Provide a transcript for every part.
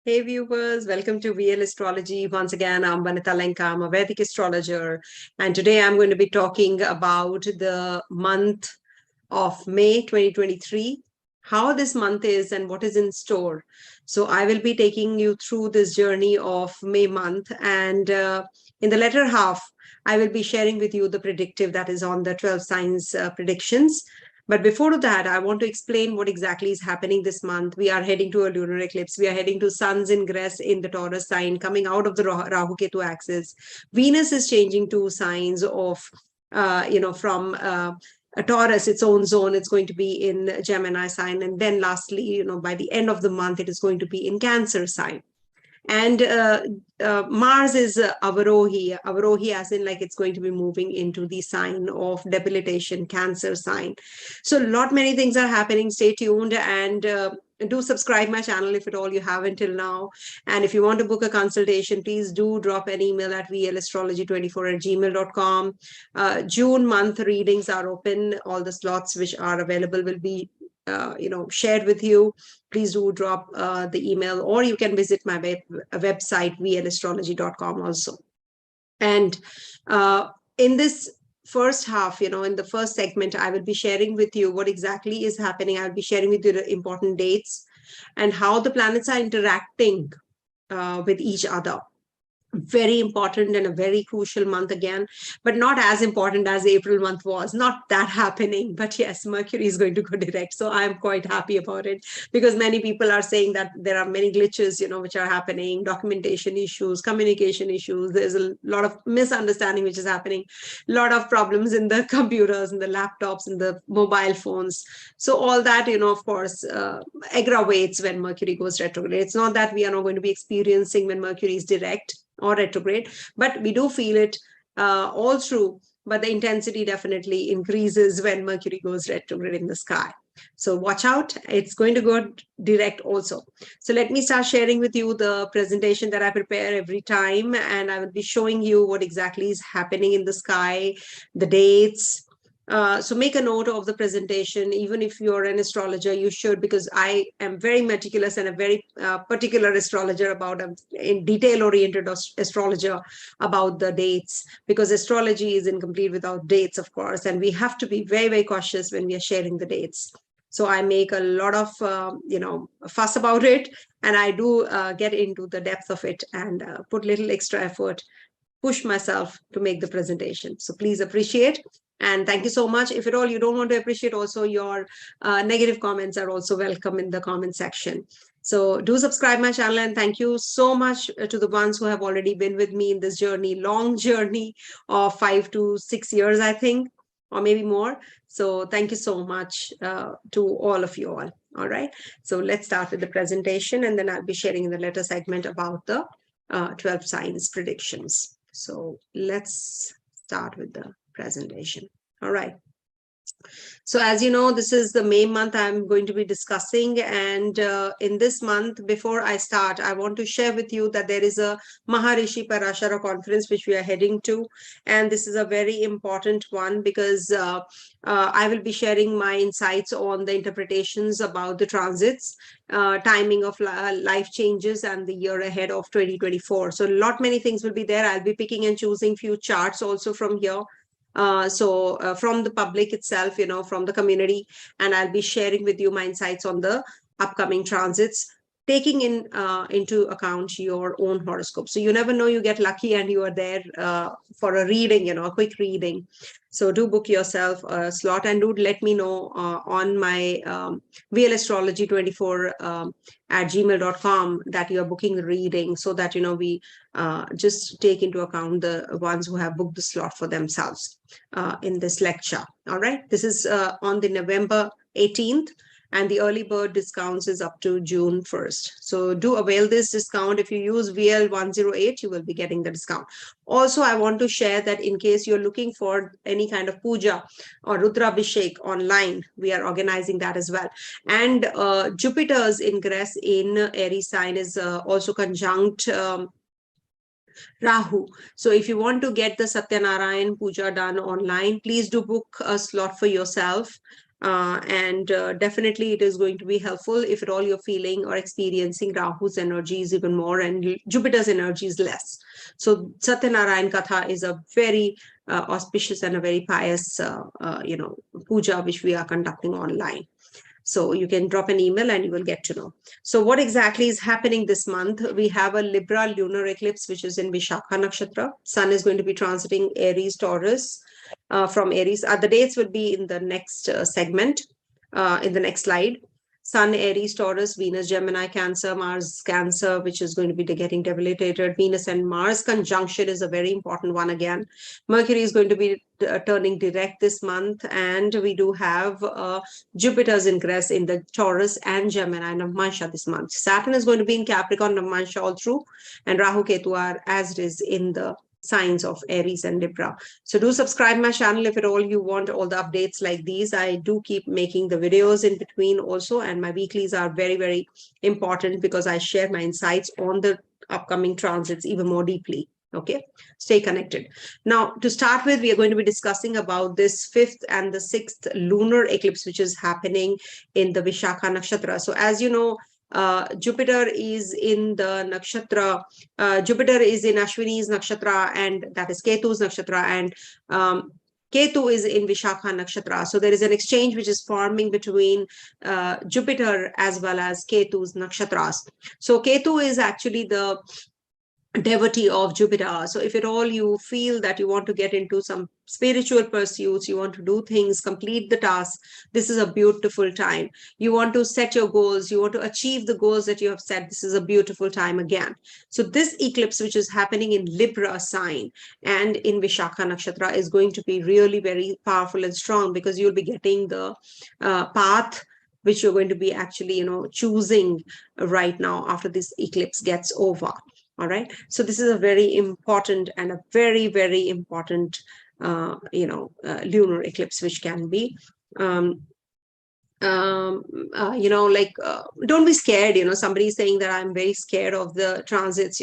Hey viewers, welcome to VL Astrology. Once again, I'm Vanita Lenka. I'm a Vedic astrologer, and today I'm going to be talking about the month of May 2023, how this month is and what is in store. So I will be taking you through this journey of May month, and in the latter half, I will be sharing with you the predictive that is on the 12 signs predictions. But before that, I want to explain what exactly is happening this month. We are heading to a lunar eclipse. We are heading to Sun's ingress in the Taurus sign, coming out of the Rahu Ketu axis. Venus is changing two signs of, from a Taurus, its own zone. It's going to be in Gemini sign. And then lastly, by the end of the month, it is going to be in Cancer sign. And Mars is Avarohi as in like it's going to be moving into the sign of debilitation, Cancer sign. So many things are happening. Stay tuned and do subscribe my channel if at all you haven't till now. And if you want to book a consultation, please do drop an email at vlastrology24@gmail.com. June month readings are open. All the slots which are available will be shared with you. Please do drop the email, or you can visit my website vlastrology.com also. And in this first half, in the first segment, I will be sharing with you what exactly is happening. I'll be sharing with you the important dates and how the planets are interacting with each other. Very important and a very crucial month again, but not as important as April month was. Not that happening, but yes, Mercury is going to go direct. So I'm quite happy about it, because many people are saying that there are many glitches, which are happening, documentation issues, communication issues. There's a lot of misunderstanding which is happening, a lot of problems in the computers and the laptops and the mobile phones. So all that, of course, aggravates when Mercury goes retrograde. It's not that we are not going to be experiencing when Mercury is direct or retrograde, but we do feel it all through. But the intensity definitely increases when Mercury goes retrograde in the sky. So watch out, it's going to go direct also. So let me start sharing with you the presentation that I prepare every time, and I will be showing you what exactly is happening in the sky, the dates. So make a note of the presentation. Even if you're an astrologer, you should, because I am very meticulous and a very particular astrologer about in detail-oriented astrologer about the dates, because astrology is incomplete without dates, of course, and we have to be very, very cautious when we are sharing the dates. So I make a lot of, fuss about it, and I do get into the depth of it and put little extra effort, push myself to make the presentation. So please appreciate. And thank you so much. If at all you don't want to appreciate, also your negative comments are also welcome in the comment section. So do subscribe my channel, and thank you so much to the ones who have already been with me in this journey, long journey of 5 to 6 years, I think, or maybe more. So thank you so much to all of you all. All right. So let's start with the presentation, and then I'll be sharing in the later segment about the 12 signs predictions. So let's start with the presentation. All right. So as you know, this is the May month I'm going to be discussing. And in this month, before I start, I want to share with you that there is a Maharishi Parashara conference which we are heading to. And this is a very important one, because I will be sharing my insights on the interpretations about the transits, timing of life changes, and the year ahead of 2024. So many things will be there. I'll be picking and choosing few charts also from here. From the public itself, from the community, and I'll be sharing with you my insights on the upcoming transits, taking into account your own horoscope. So you never know, you get lucky and you are there for a reading, a quick reading. So do book yourself a slot, and do let me know on my vlastrology24 at gmail.com that you are booking the reading, so that, we just take into account the ones who have booked the slot for themselves in this lecture. All right. This is on the November 18th. And the early bird discounts is up to June 1st. So do avail this discount. If you use VL108, you will be getting the discount. Also, I want to share that in case you're looking for any kind of puja or Rudrabhishek online, we are organizing that as well. And Jupiter's ingress in Aries sign is also conjunct Rahu. So if you want to get the Satyanarayan puja done online, please do book a slot for yourself. And definitely it is going to be helpful if at all you're feeling or experiencing Rahu's energies even more and Jupiter's energies less. So Satyanarayan Katha is a very auspicious and a very pious, puja which we are conducting online. So you can drop an email and you will get to know. So what exactly is happening this month? We have a Libra lunar eclipse, which is in Vishakha Nakshatra. Sun is going to be transiting Aries Taurus from Aries. The dates will be in the next segment, in the next slide. Sun, Aries, Taurus, Venus, Gemini, Cancer, Mars, Cancer, which is going to be getting debilitated. Venus and Mars conjunction is a very important one again. Mercury is going to be turning direct this month. And we do have Jupiter's ingress in the Taurus and Gemini Navmansha this month. Saturn is going to be in Capricorn Navmansha all through. And Rahu Ketu are as it is in the signs of Aries and Libra. So do subscribe my channel if at all you want all the updates like these. I do keep making the videos in between also, and my weeklies are very, very important because I share my insights on the upcoming transits even more deeply. Okay, stay connected. Now, to start with, we are going to be discussing about this 5th and the 6th lunar eclipse, which is happening in the Vishakha Nakshatra. So as you know, Jupiter is in the nakshatra. Jupiter is in Ashwini's nakshatra, and that is Ketu's nakshatra, and Ketu is in Vishakha nakshatra. So there is an exchange which is forming between Jupiter as well as Ketu's nakshatras. So Ketu is actually the devotee of Jupiter. So if at all you feel that you want to get into some spiritual pursuits, you want to do things, complete the task, this is a beautiful time. You want to set your goals, you want to achieve the goals that you have set, this is a beautiful time again. So this eclipse, which is happening in Libra sign and in Vishakha Nakshatra, is going to be really very powerful and strong because you'll be getting the path which you're going to be actually, choosing right now after this eclipse gets over. All right. So this is a very important and a very, very important, lunar eclipse, which can be, don't be scared. Somebody is saying that I'm very scared of the transits.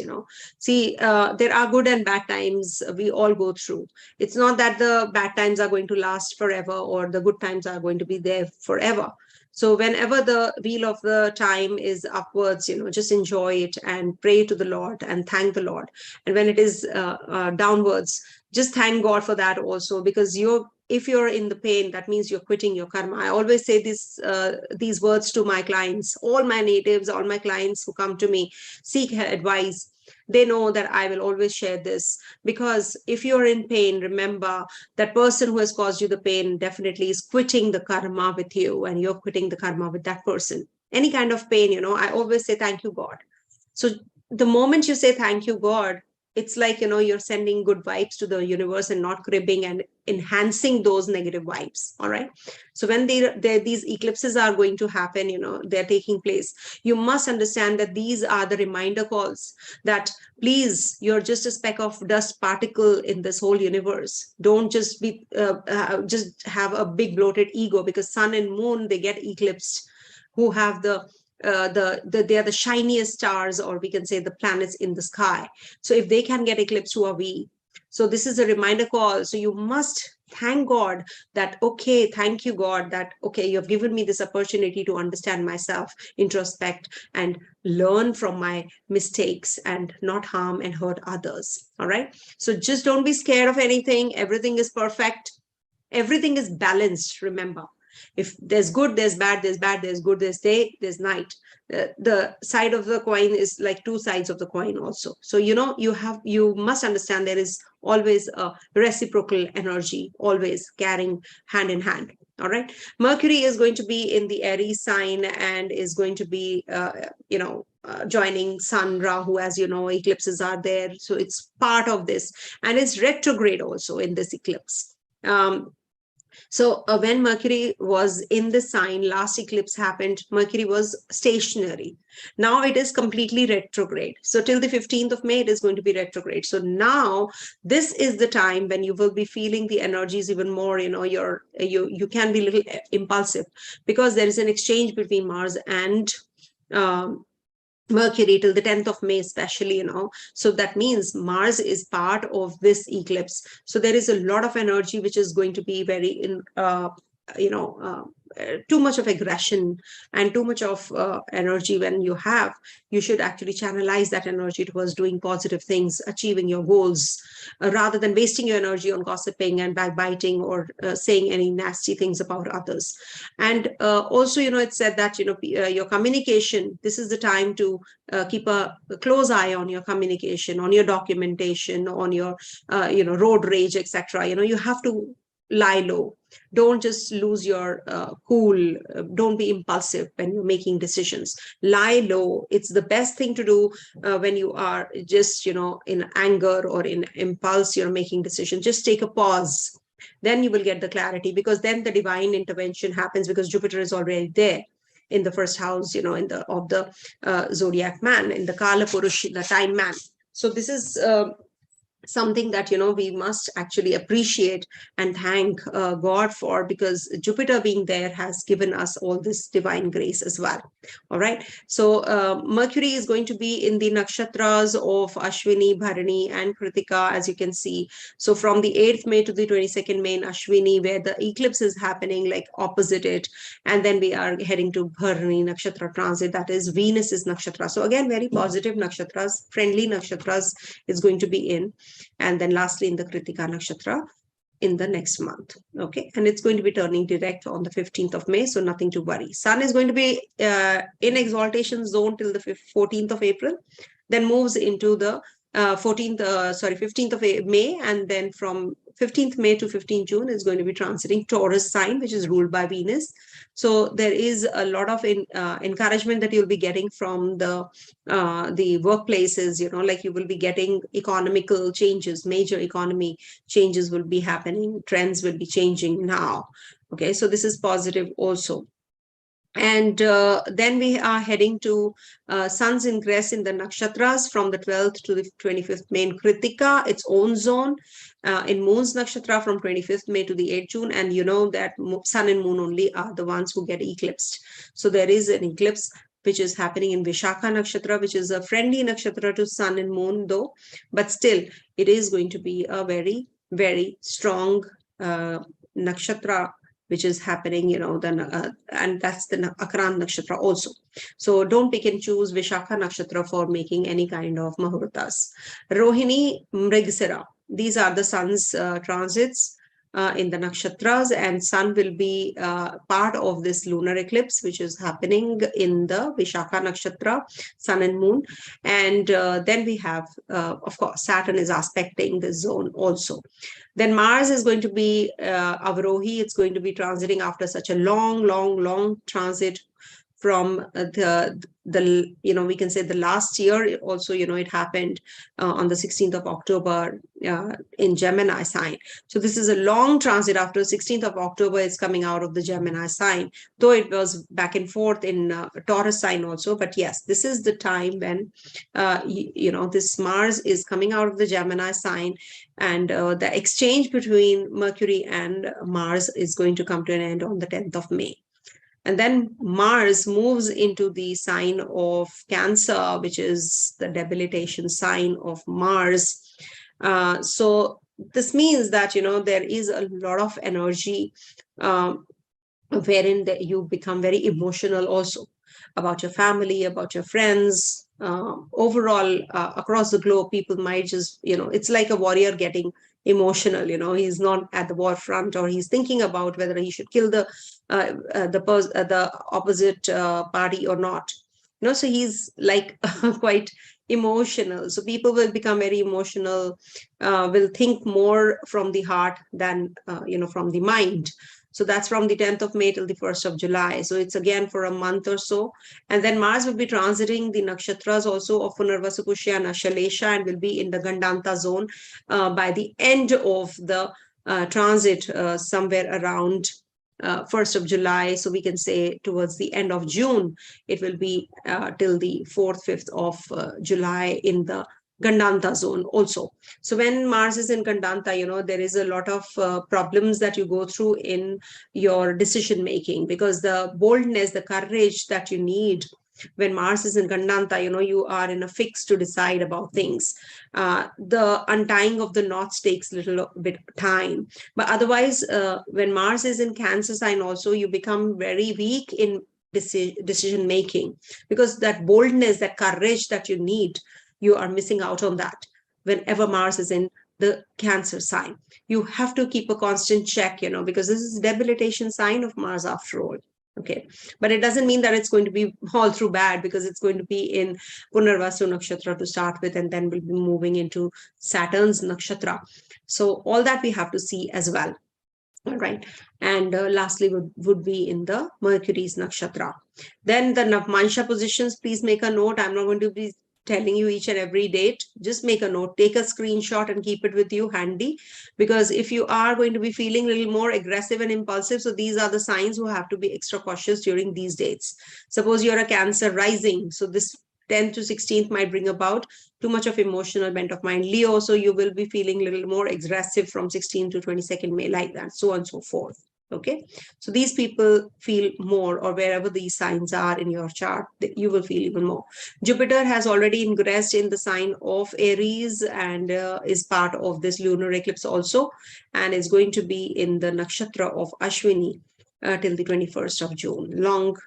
See, there are good and bad times we all go through. It's not that the bad times are going to last forever or the good times are going to be there forever. So whenever the wheel of the time is upwards, just enjoy it and pray to the Lord and thank the Lord. And when it is downwards, just thank God for that also, because if you're in the pain, that means you're quitting your karma. I always say these words to my clients, all my natives, all my clients who come to me, seek advice. They know that I will always share this, because if you're in pain, remember that person who has caused you the pain definitely is quitting the karma with you, and you're quitting the karma with that person. Any kind of pain, I always say, thank you, God. So the moment you say, thank you, God, it's like, you're sending good vibes to the universe and not cribbing and enhancing those negative vibes. All right. So when these eclipses are going to happen, they're taking place, you must understand that these are the reminder calls that please, you're just a speck of dust particle in this whole universe. Don't just be, just have a big bloated ego, because sun and moon, they get eclipsed, who have they are the shiniest stars, or we can say the planets in the sky. So if they can get eclipsed, who are we? So this is a reminder call. So you must thank God that, okay, thank you, God, that, okay, you've given me this opportunity to understand myself, introspect, and learn from my mistakes and not harm and hurt others. All right. So just don't be scared of anything. Everything is perfect. Everything is balanced. Remember, if there's good, there's bad, there's good, there's day, there's night. The side of the coin is like two sides of the coin also. So, you must understand there is always a reciprocal energy, always carrying hand in hand. All right. Mercury is going to be in the Aries sign and is going to be, joining Sun, Rahu, as you know, eclipses are there. So it's part of this, and it's retrograde also in this eclipse. So when Mercury was in the sign, last eclipse happened, Mercury was stationary. Now it is completely retrograde. So till the 15th of May, it is going to be retrograde. So now this is the time when you will be feeling the energies even more. You can be a little impulsive, because there is an exchange between Mars and Mercury till the 10th of May, especially, so that means Mars is part of this eclipse. So there is a lot of energy which is going to be very too much of aggression and too much of energy. When you should actually channelize that energy towards doing positive things, achieving your goals, rather than wasting your energy on gossiping and backbiting or saying any nasty things about others. And also, it's said that your communication, this is the time to keep a close eye on your communication, on your documentation, on your road rage, etc. You have to lie low. Don't just lose your cool. Don't be impulsive when you're making decisions. Lie low. It's the best thing to do when you are just in anger or in impulse, you're making decisions. Just take a pause. Then you will get the clarity, because then the divine intervention happens, because Jupiter is already there in the first house, of the zodiac man, in the Kala Purush, the time man. So this is something that we must actually appreciate and thank God for, because Jupiter being there has given us all this divine grace as well. All right, so Mercury is going to be in the nakshatras of Ashwini, Bharani and Kritika, as you can see. So from the 8th May to the 22nd May in Ashwini, where the eclipse is happening, like opposite it, and then we are heading to Bharani nakshatra transit, that is Venus's nakshatra. So again, very positive nakshatras, friendly nakshatras is going to be in. And then lastly, in the Kritika Nakshatra in the next month. Okay. And it's going to be turning direct on the 15th of May. So nothing to worry. Sun is going to be in exaltation zone till the 14th of April, then moves into the 15th of May. And then from 15th May to 15th June is going to be transiting Taurus sign, which is ruled by Venus. So there is a lot of encouragement that you'll be getting from the workplaces, like you will be getting economical changes, major economy changes will be happening, trends will be changing now. Okay, so this is positive also. And then we are heading to Sun's Ingress in the nakshatras from the 12th to the 25th May in Kritika, its own zone. In Moon's nakshatra from 25th May to the 8th June. And you know that Sun and Moon only are the ones who get eclipsed. So there is an eclipse which is happening in Vishakha nakshatra, which is a friendly nakshatra to Sun and Moon though. But still, it is going to be a very, very strong nakshatra which is happening, and that's the Akran nakshatra also. So don't pick and choose Vishakha nakshatra for making any kind of mahurtas. Rohini, Mrigasira, these are the Sun's transits in the nakshatras, and Sun will be part of this lunar eclipse, which is happening in the Vishakha nakshatra, Sun and Moon. And then we have, of course, Saturn is aspecting this zone also. Then Mars is going to be Avarohi. It's going to be transiting after such a long transit from we can say the last year also, it happened on the 16th of October in Gemini sign. So this is a long transit. After 16th of October, it's coming out of the Gemini sign, though it was back and forth in Taurus sign also. But yes, this is the time when, this Mars is coming out of the Gemini sign, and the exchange between Mercury and Mars is going to come to an end on the 10th of May. And then Mars moves into the sign of Cancer, which is the debilitation sign of Mars. So this means that, there is a lot of energy wherein you become very emotional also about your family, about your friends. Overall, across the globe, people might just, it's like a warrior getting emotional. He's not at the war front, or he's thinking about whether he should kill the opposite party or not. So he's like quite emotional. So people will become very emotional, will think more from the heart than from the mind. So that's from the 10th of May till the 1st of July. So it's again for a month or so. And then Mars will be transiting the nakshatras also of Punarvasa, Pushya and Ashalesha, and will be in the Gandanta zone by the end of the transit, somewhere around 1st of July. So we can say towards the end of June, it will be till the 4th, 5th of July in the Gandanta zone also. So when Mars is in Gandanta, there is a lot of problems that you go through in your decision making, because the boldness, the courage that you need When Mars is in Gandanta, you are in a fix to decide about things. The untying of the knots takes a little bit time. But otherwise, when Mars is in Cancer sign also, you become very weak in decision making, because that boldness, that courage that you need, you are missing out on that whenever Mars is in the Cancer sign. You have to keep a constant check, because this is debilitation sign of Mars after all. Okay, but it doesn't mean that it's going to be all through bad, because it's going to be in Punarvasu nakshatra to start with, and then we'll be moving into Saturn's nakshatra. So all that we have to see as well. All right. And lastly would be in the Mercury's nakshatra. Then the Navmansha positions, please make a note. I'm not going to be telling you each and every date. Just make a note, take a screenshot and keep it with you handy, because if you are going to be feeling a little more aggressive and impulsive, so these are the signs who have to be extra cautious during these dates. Suppose you're a Cancer rising, so this 10th to 16th might bring about too much of emotional bent of mind. Leo, so you will be feeling a little more aggressive from 16th to 22nd May, like that, so on and so forth. Okay, so these people feel more, or wherever these signs are in your chart, you will feel even more. Jupiter has already ingressed in the sign of Aries, and is part of this lunar eclipse also, and is going to be in the nakshatra of Ashwini till the 21st of June.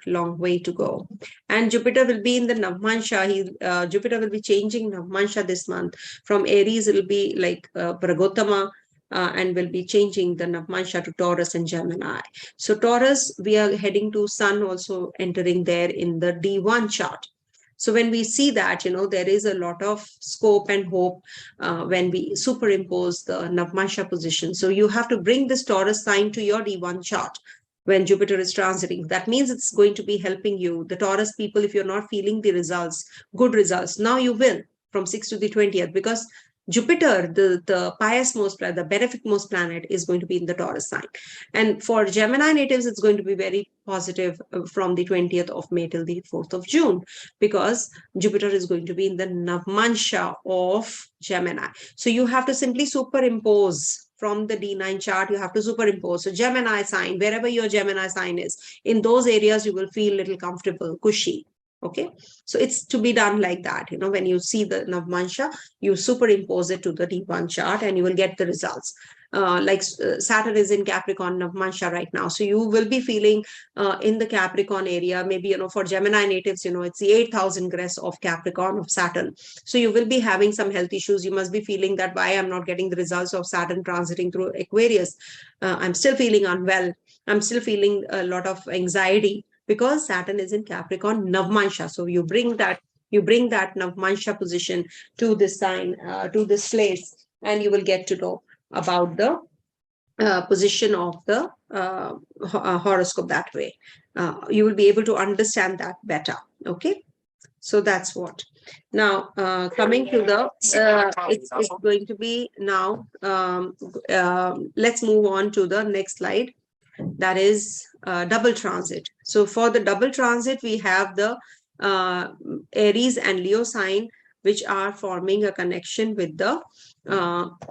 Long way to go. And Jupiter will be in the Navmansha. Jupiter will be changing Navmansha this month. From Aries, it will be like Pragotama, and will be changing the Navmansha to Taurus and Gemini. So Taurus, we are heading to Sun also entering there in the D1 chart. So when we see that, there is a lot of scope and hope when we superimpose the Navmansha position. So you have to bring this Taurus sign to your D1 chart when Jupiter is transiting. That means it's going to be helping you. The Taurus people, if you're not feeling the results, good results, now you will from 6th to the 20th, because Jupiter, the pious most planet, the benefic most planet, is going to be in the Taurus sign. And for Gemini natives, it's going to be very positive from the 20th of May till the 4th of June, because Jupiter is going to be in the Navmansha of Gemini. So you have to simply superimpose from the D9 chart, you have to superimpose. So Gemini sign, wherever your Gemini sign is, in those areas, you will feel a little comfortable, cushy. Okay, so it's to be done like that. When you see the Navmansha, you superimpose it to the D1 chart and you will get the results. Saturn is in Capricorn Navmansha right now. So you will be feeling in the Capricorn area, maybe, for Gemini natives, it's the 8th ingress of Capricorn of Saturn. So you will be having some health issues. You must be feeling that, why I'm not getting the results of Saturn transiting through Aquarius. I'm still feeling unwell. I'm still feeling a lot of anxiety, because Saturn is in Capricorn Navmansha. So you bring that Navmansha position to this sign, to this place, and you will get to know about the position of the horoscope that way. You will be able to understand that better. Okay, so that's what. Now, coming to the, it's going to be now, let's move on to the next slide. That is double transit. So for the double transit, we have the Aries and Leo sign, which are forming a connection with the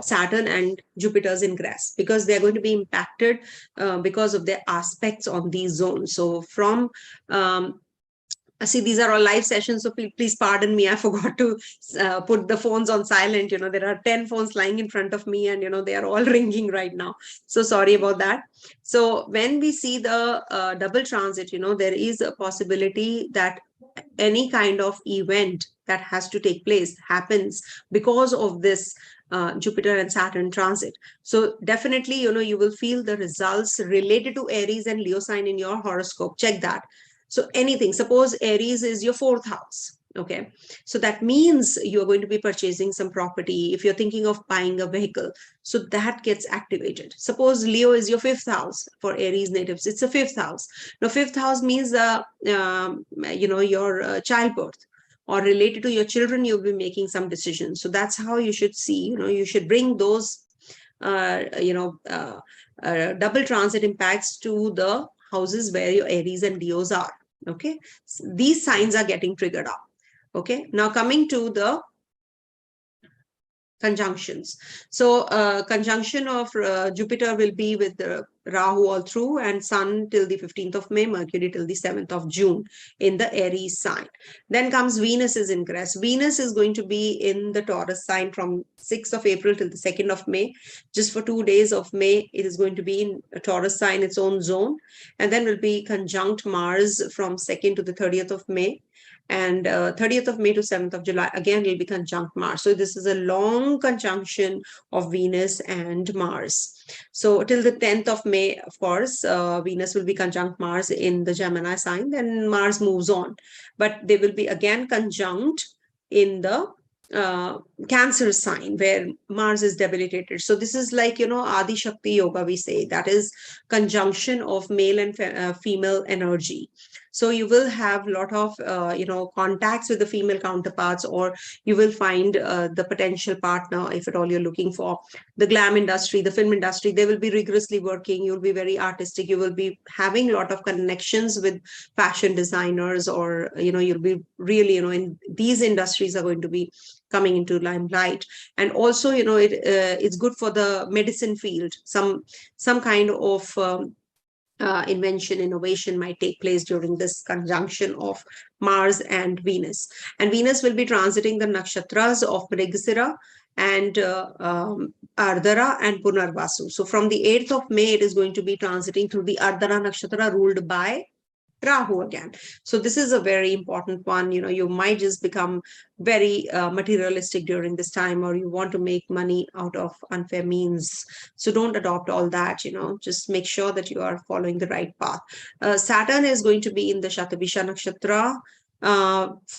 Saturn and Jupiter's ingress, because they're going to be impacted because of their aspects on these zones. So from see, these are all live sessions, so please pardon me. I forgot to put the phones on silent. There are 10 phones lying in front of me, and, they are all ringing right now. So sorry about that. So when we see the double transit, there is a possibility that any kind of event that has to take place happens because of this Jupiter and Saturn transit. So definitely, you will feel the results related to Aries and Leo sign in your horoscope. Check that. So anything, suppose Aries is your 4th house. Okay, so that means you're going to be purchasing some property. If you're thinking of buying a vehicle, so that gets activated. Suppose Leo is your 5th house. For Aries natives, it's a 5th house. Now 5th house means your childbirth, or related to your children, you'll be making some decisions. So that's how you should see. You should bring those double transit impacts to the houses where your Aries and Leos are. Okay, so these signs are getting triggered up. Okay, now coming to the conjunctions. So conjunction of Jupiter will be with Rahu all through, and Sun till the 15th of May, Mercury till the 7th of June in the Aries sign. Then comes Venus's ingress. Venus is going to be in the Taurus sign from 6th of April till the 2nd of May. Just for 2 days of May, it is going to be in a Taurus sign, its own zone, and then will be conjunct Mars from 2nd to the 30th of May. And 30th of May to 7th of July, again, will be conjunct Mars. So this is a long conjunction of Venus and Mars. So till the 10th of May, of course, Venus will be conjunct Mars in the Gemini sign. Then Mars moves on. But they will be again conjunct in the Cancer sign, where Mars is debilitated. So this is like, Adi Shakti Yoga, we say. That is conjunction of male and female energy. So you will have a lot of, contacts with the female counterparts, or you will find the potential partner, if at all you're looking for. The glam industry, the film industry, they will be rigorously working. You'll be very artistic. You will be having a lot of connections with fashion designers, or, you'll be really, in these industries are going to be coming into limelight. And also, it's good for the medicine field. Some kind of invention, innovation might take place during this conjunction of Mars and Venus. And Venus will be transiting the nakshatras of Mrigasira and Ardhara and Punarvasu. So from the 8th of May, it is going to be transiting through the Ardhara nakshatra ruled by Rahu again. So this is a very important one. You might just become very materialistic during this time, or you want to make money out of unfair means. So don't adopt all that, just make sure that you are following the right path. Saturn is going to be in the Shatabisha nakshatra.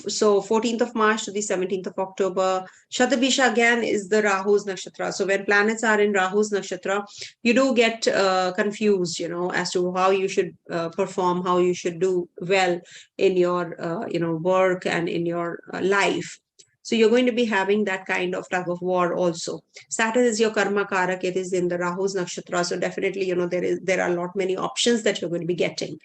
So 14th of March to the 17th of October. Shatabisha again is the Rahu's nakshatra. So when planets are in Rahu's nakshatra, you do get confused, as to how you should perform, how you should do well in your, work and in your life. So you're going to be having that kind of tug of war also. Saturn is your karma karak. It is in the Rahu's nakshatra. So definitely, there are a lot many options that you're going to be getting.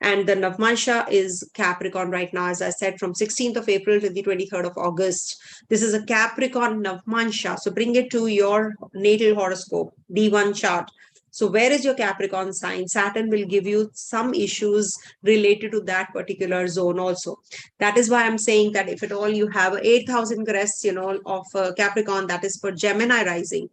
And the Navmansha is Capricorn right now, as I said, from 16th of April to the 23rd of August. This is a Capricorn Navmansha. So bring it to your natal horoscope, D1 chart. So where is your Capricorn sign? Saturn will give you some issues related to that particular zone also. That is why I'm saying that if at all you have 8,000 ingress, of Capricorn, that is for Gemini rising.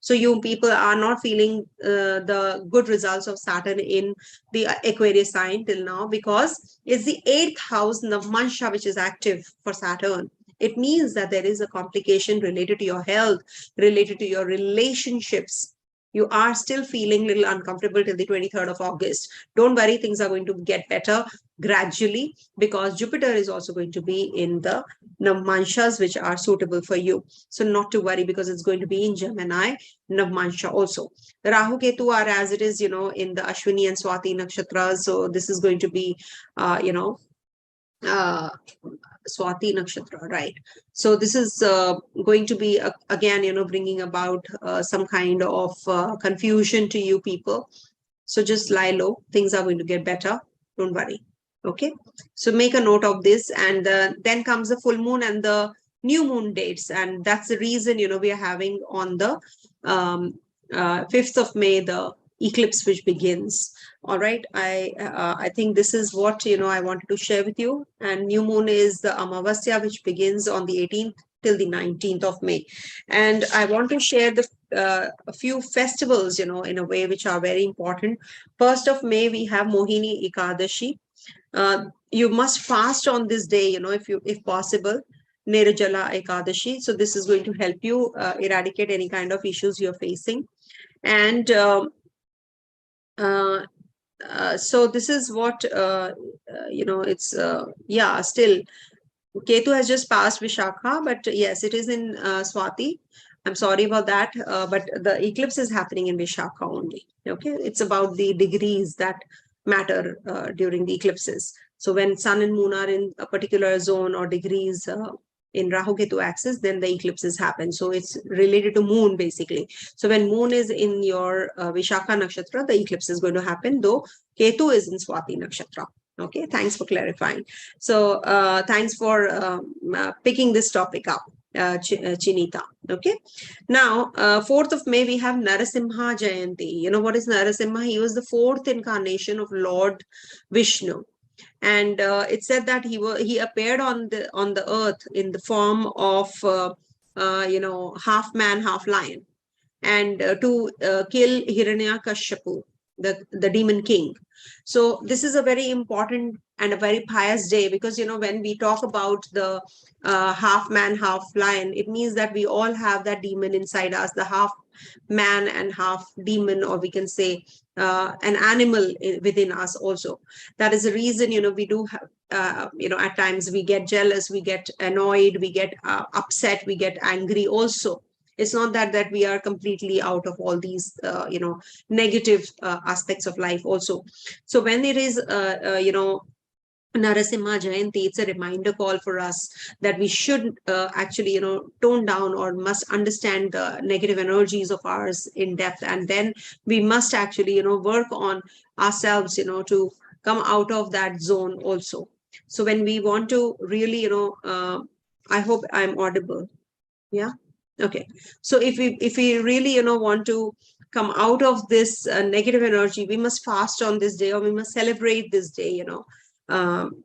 So you people are not feeling the good results of Saturn in the Aquarius sign till now, because it's the 8th house Navmansha which is active for Saturn. It means that there is a complication related to your health, related to your relationships. You are still feeling a little uncomfortable till the 23rd of August. Don't worry, things are going to get better gradually, because Jupiter is also going to be in the Navmanshas which are suitable for you. So not to worry, because it's going to be in Gemini Navmansha also. The Rahu Ketu are as it is, in the Ashwini and Swati nakshatras. So this is going to be, Swati nakshatra, right? So this is going to be again, bringing about some kind of confusion to you people. So just lie low. Things are going to get better. Don't worry. Okay. So make a note of this, and then comes the full moon and the new moon dates, and that's the reason we are having on the 5th of May the eclipse which begins. All right, I think this is what I wanted to share with you. And new moon is the Amavasya, which begins on the 18th till the 19th of May. And I want to share the a few festivals, in a way, which are very important. 1st of May, we have Mohini Ekadashi. You must fast on this day, if possible. Nirjala Ekadashi. So this is going to help you eradicate any kind of issues you're facing. And so this is what, it's, still Ketu has just passed Vishakha, but yes, it is in Swati. I'm sorry about that, but the eclipse is happening in Vishakha only. Okay, it's about the degrees that matter during the eclipses. So when sun and moon are in a particular zone or degrees in Rahu Ketu axis, then the eclipses happen. So it's related to moon basically. So when moon is in your Vishakha nakshatra, the eclipse is going to happen, though Ketu is in Swati nakshatra. Okay, thanks for clarifying. So thanks for picking this topic up. Chinita. Okay. Now, 4th of May, we have Narasimha Jayanti. You know what is Narasimha? He was the 4th incarnation of Lord Vishnu. And it said that he appeared on the earth in the form of half man, half lion, and to kill Hiranyakashipu, the demon king. So this is a very important and a very pious day, because when we talk about the half man, half lion, it means that we all have that demon inside us, the half man and half demon, or we can say an animal within us also. That is the reason we do have at times we get jealous, we get annoyed, we get upset, we get angry also. It's not that we are completely out of all these negative aspects of life also. So when it is Narasimha Jayanti, it's a reminder call for us that we should actually, tone down, or must understand the negative energies of ours in depth. And then we must actually, work on ourselves, to come out of that zone also. So when we want to really, I hope I'm audible. Yeah. Okay. So if we really, want to come out of this negative energy, we must fast on this day, or we must celebrate this day,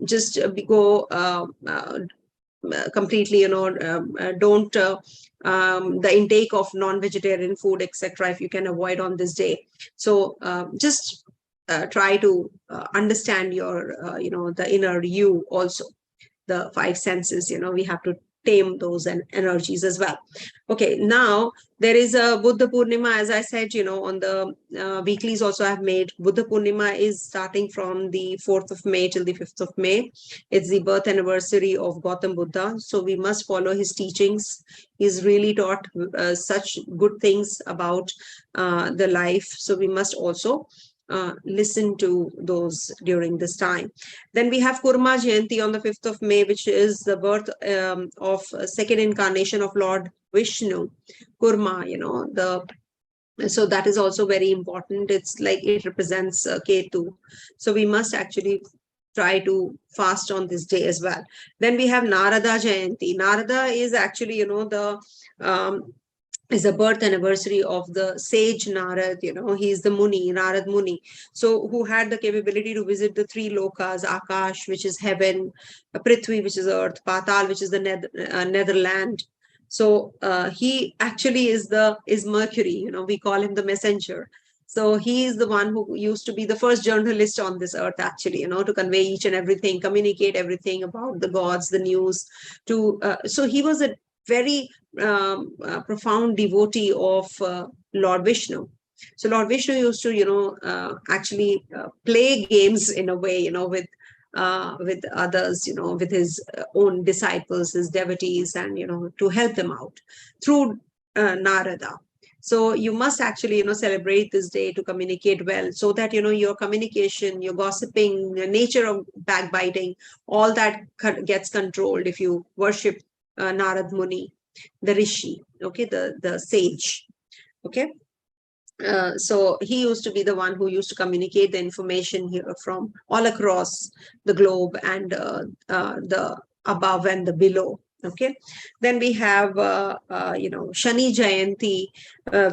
just go completely, don't the intake of non-vegetarian food, etc., if you can avoid on this day. So just try to understand your, the inner you also, the 5 senses, we have to tame those energies as well. Okay, now there is a Buddha Purnima, as I said, on the weeklies also I've made. Buddha Purnima is starting from the 4th of May till the 5th of May. It's the birth anniversary of Gautam Buddha. So we must follow his teachings. He's really taught such good things about the life. So we must also listen to those during this time. Then we have Kurma Jayanti on the 5th of May, which is the birth of second incarnation of Lord Vishnu. Kurma, so that is also very important. It's like it represents Ketu. So we must actually try to fast on this day as well. Then we have Narada Jayanti. Narada is actually, is the birth anniversary of the sage Narad. He's the Muni, Narad Muni. So who had the capability to visit the 3 lokas, Akash, which is heaven, Prithvi, which is earth, Patal, which is the netherland. So he actually is Mercury, we call him the messenger. So he is the one who used to be the first journalist on this earth, actually, to convey each and everything, communicate everything about the gods, the news. So he was a very profound devotee of Lord Vishnu. So Lord Vishnu used to, actually play games in a way, with others, with his own disciples, his devotees, and, to help them out through Narada. So you must actually, celebrate this day to communicate well, so that, your communication, your gossiping, the nature of backbiting, all that gets controlled if you worship Narad Muni, the Rishi, okay, the sage, okay. So he used to be the one who used to communicate the information here from all across the globe, and the above and the below. Okay. Then we have, Shani Jayanti,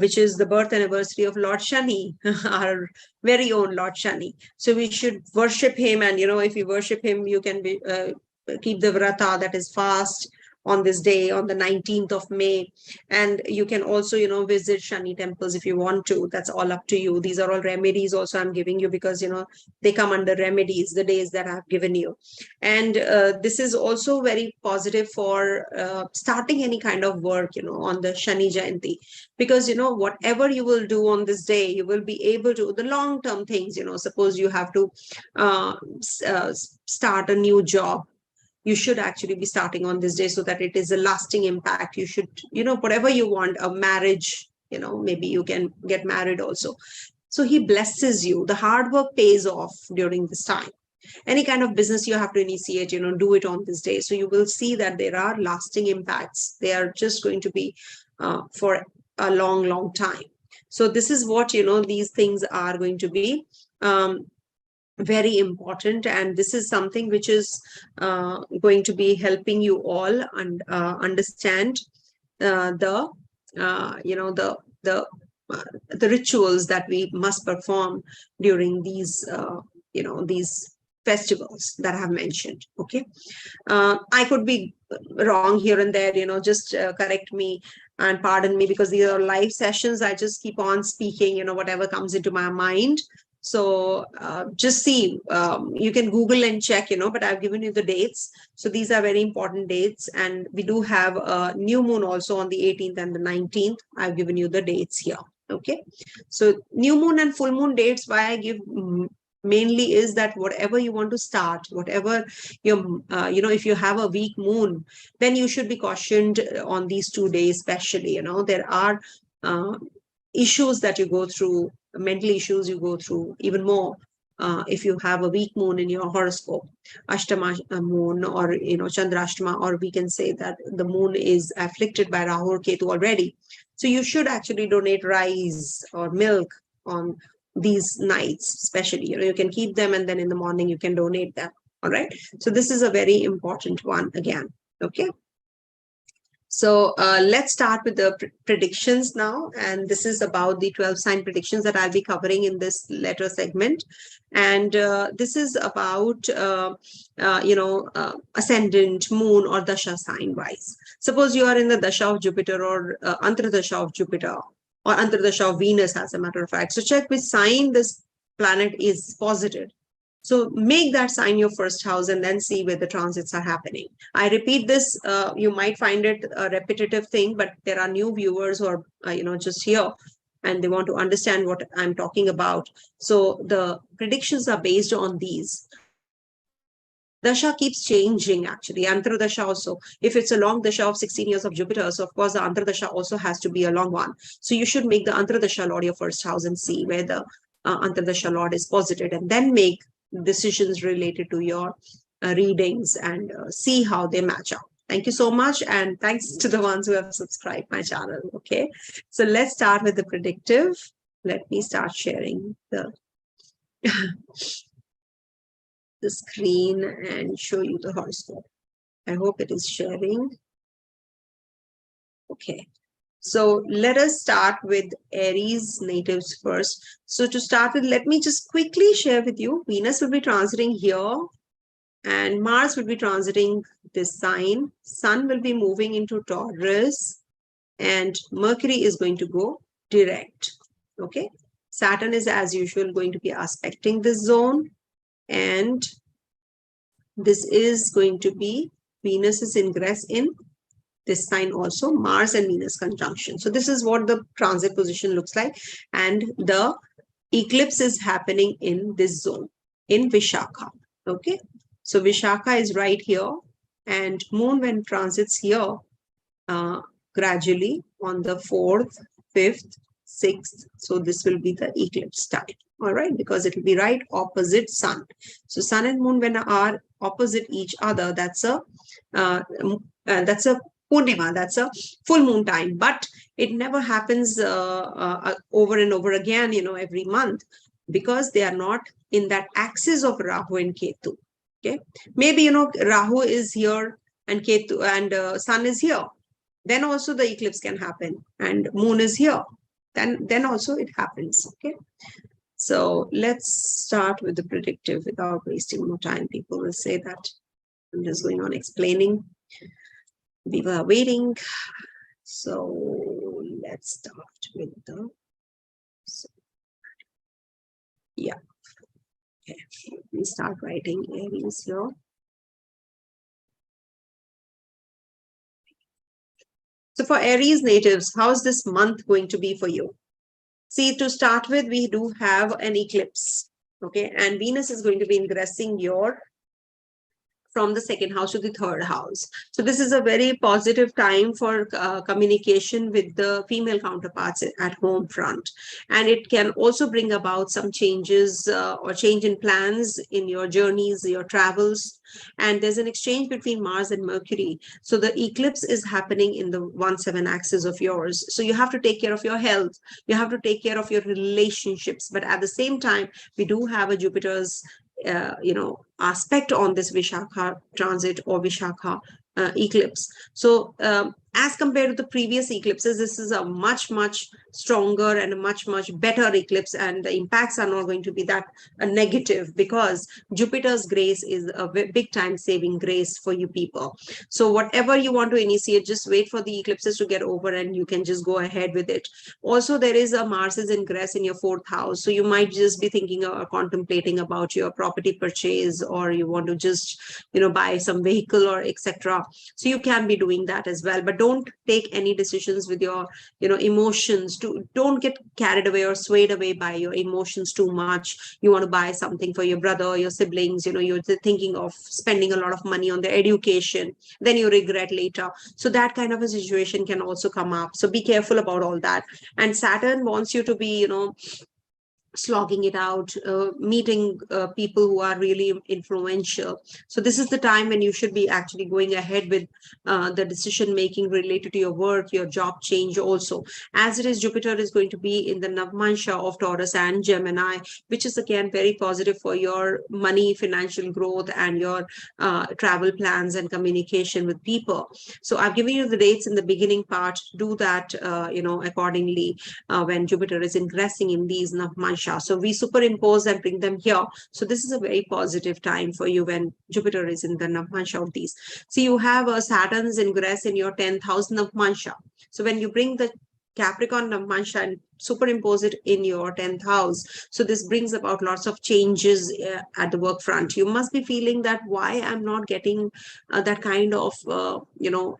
which is the birth anniversary of Lord Shani, our very own Lord Shani. So we should worship him, and, if you worship him, you can keep the vrata, that is fast, on this day, on the 19th of May. And you can also, visit Shani temples if you want to. That's all up to you. These are all remedies also I'm giving you, because, they come under remedies, the days that I've given you. And this is also very positive for starting any kind of work, on the Shani Jayanti, because, whatever you will do on this day, you will be able to, the long-term things, suppose you have to start a new job, you should actually be starting on this day, so that it is a lasting impact. You should, whatever you want, a marriage, maybe you can get married also. So he blesses you. The hard work pays off during this time. Any kind of business you have to initiate, do it on this day. So you will see that there are lasting impacts. They are just going to be for a long, long time. So this is what, these things are going to be. very important, and this is something which is going to be helping you all and understand the the the rituals that we must perform during these these festivals that I have mentioned. Okay, I could be wrong here and there, just correct me and pardon me, because these are live sessions. I just keep on speaking, whatever comes into my mind. So just see, you can Google and check, but I've given you the dates. So these are very important dates. And we do have a new moon also on the 18th and the 19th. I've given you the dates here. Okay. So new moon and full moon dates, why I give mainly is that whatever you want to start, whatever your, if you have a weak moon, then you should be cautioned on these 2 days, especially, there are issues that you go through, mental issues you go through even more if you have a weak moon in your horoscope, Ashtama moon, or Chandrashtama, or we can say that the moon is afflicted by Rahu or Ketu already. So you should actually donate rice or milk on these nights, especially. You can keep them, and then in the morning you can donate them. All right. So this is a very important one again. Okay. So let's start with the predictions now. And this is about the 12 sign predictions that I'll be covering in this letter segment. And this is about, ascendant, moon, or Dasha sign wise. Suppose you are in the Dasha of Jupiter, or Antardasha of Jupiter, or Antardasha of Venus, as a matter of fact. So check which sign this planet is posited. So make that sign your first house and then see where the transits are happening. I repeat this, you might find it a repetitive thing, but there are new viewers who are, just here and they want to understand what I'm talking about. So the predictions are based on these. Dasha keeps changing, actually. Antardasha also. If it's a long Dasha of 16 years of Jupiter, so of course the Antardasha also has to be a long one. So you should make the Antardasha Lord your first house and see where the Antardasha Lord is posited, and then make decisions related to your readings and see how they match up. Thank you so much, and thanks to the ones who have subscribed my channel. Okay, so let's start with the predictive. Let me start sharing the the screen and show you the horoscope. I hope it is sharing. Okay. So let us start with Aries natives first. So to start with, let me just quickly share with you, Venus will be transiting here and Mars will be transiting this sign. Sun will be moving into Taurus and Mercury is going to go direct. Okay. Saturn is as usual going to be aspecting this zone, and this is going to be Venus's ingress in this sign also, Mars and Venus conjunction. So this is what the transit position looks like. And the eclipse is happening in this zone, in Vishakha. Okay. So Vishakha is right here. And moon when transits here, gradually on the 4th, 5th, 6th. So this will be the eclipse time. All right. Because it will be right opposite sun. So sun and moon when are opposite each other, that's a Purnima, that's a full moon time, but it never happens over and over again, every month, because they are not in that axis of Rahu and Ketu. Okay, maybe Rahu is here and Ketu and Sun is here, then also the eclipse can happen, and Moon is here, then also it happens. Okay, so let's start with the predictive without wasting more time. People will say that I'm just going on explaining. We were waiting, so let's start with the, yeah, okay, let me start writing Aries here. So for Aries natives, how's this month going to be for you? See, to start with, we do have an eclipse, okay, and Venus is going to be ingressing your from the 2nd house to the 3rd house. So this is a very positive time for communication with the female counterparts at home front. And it can also bring about some changes or change in plans in your journeys, your travels. And there's an exchange between Mars and Mercury. So the eclipse is happening in the 1-7 axis of yours. So you have to take care of your health. You have to take care of your relationships. But at the same time, we do have a Jupiter's aspect on this Vishakha transit or Vishakha eclipse. So as compared to the previous eclipses, this is a much stronger and a much better eclipse, and the impacts are not going to be that negative, because Jupiter's grace is a big time saving grace for you people. So whatever you want to initiate, just wait for the eclipses to get over and you can just go ahead with it. Also, there is a Mars's ingress in your 4th house, so you might just be thinking or contemplating about your property purchase, or you want to just buy some vehicle or etc. So you can be doing that as well, but don't take any decisions with your emotions. Don't get carried away or swayed away by your emotions too much. You want to buy something for your brother or your siblings, you're thinking of spending a lot of money on their education, then you regret later. So that kind of a situation can also come up, so be careful about all that. And Saturn wants you to be slogging it out, meeting people who are really influential. So this is the time when you should be actually going ahead with the decision making related to your work, your job change also. As it is, Jupiter is going to be in the Navmansha of Taurus and Gemini, which is again very positive for your money, financial growth, and your travel plans and communication with people. So I've given you the dates in the beginning part. Do that accordingly when Jupiter is ingressing in these Navmansha. So we superimpose and bring them here. So this is a very positive time for you when Jupiter is in the Navmansha of these. So you have a Saturn's ingress in your 10th house Navmansha. So when you bring the Capricorn Navmansha and superimpose it in your 10th house, so this brings about lots of changes at the work front. You must be feeling that why I'm not getting that kind of